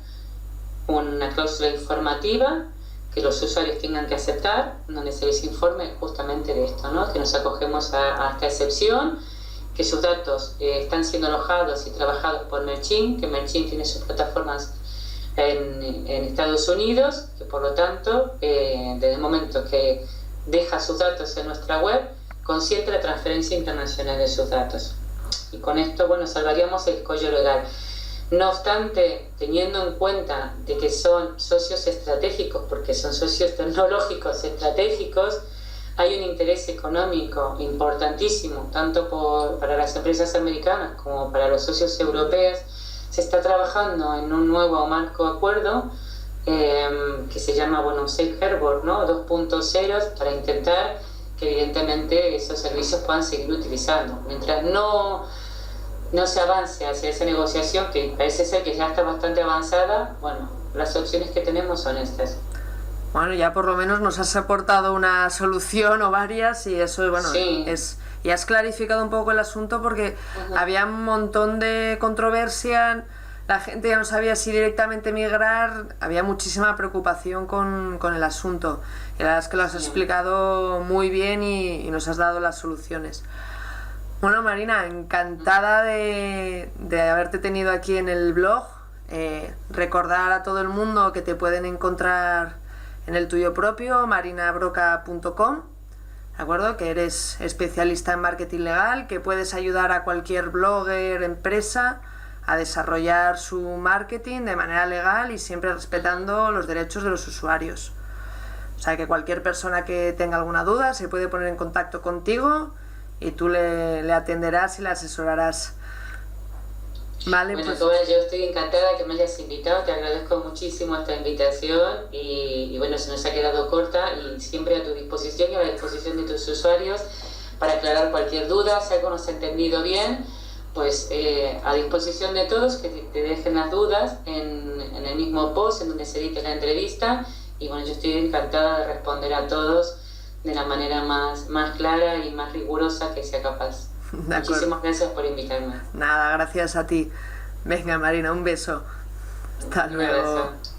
una cláusula informativa que los usuarios tengan que aceptar, donde se les informe justamente de esto, ¿no?, que nos acogemos a esta excepción, que sus datos están siendo alojados y trabajados por MailChimp, que MailChimp tiene sus plataformas en Estados Unidos, que por lo tanto, desde el momento que deja sus datos en nuestra web, consiente la transferencia internacional de sus datos. Y con esto, bueno, salvaríamos el escollo legal. No obstante, teniendo en cuenta de que son socios estratégicos, porque son socios tecnológicos estratégicos, hay un interés económico importantísimo, tanto para las empresas americanas como para los socios europeos. Se está trabajando en un nuevo marco acuerdo que se llama, Safe Harbor, ¿no? 2.0, para intentar que evidentemente esos servicios puedan seguir utilizando. Mientras no se avance hacia esa negociación, que parece ser que ya está bastante avanzada, las opciones que tenemos son estas. Bueno, ya por lo menos nos has aportado una solución o varias, y eso, sí. Y has clarificado un poco el asunto, porque había un montón de controversia, la gente ya no sabía si directamente migrar, había muchísima preocupación con el asunto. Y la verdad es que lo has explicado muy bien y nos has dado las soluciones. Bueno, Marina, encantada de haberte tenido aquí en el blog. Recordar a todo el mundo que te pueden encontrar en el tuyo propio, marinabroca.com, ¿de acuerdo? Que eres especialista en marketing legal, que puedes ayudar a cualquier blogger, empresa, a desarrollar su marketing de manera legal y siempre respetando los derechos de los usuarios. O sea, que cualquier persona que tenga alguna duda se puede poner en contacto contigo y tú le atenderás y le asesorarás. Vale, yo estoy encantada que me hayas invitado, te agradezco muchísimo esta invitación y se nos ha quedado corta, y siempre a tu disposición y a la disposición de tus usuarios para aclarar cualquier duda. Si algo no se ha entendido bien, pues a disposición de todos, que te dejen las dudas en el mismo post en donde se edite la entrevista, y yo estoy encantada de responder a todos de la manera más clara y más rigurosa que sea capaz. Muchísimas gracias por invitarme. Nada, gracias a ti. Venga, Marina, un beso. Hasta luego. Un abrazo.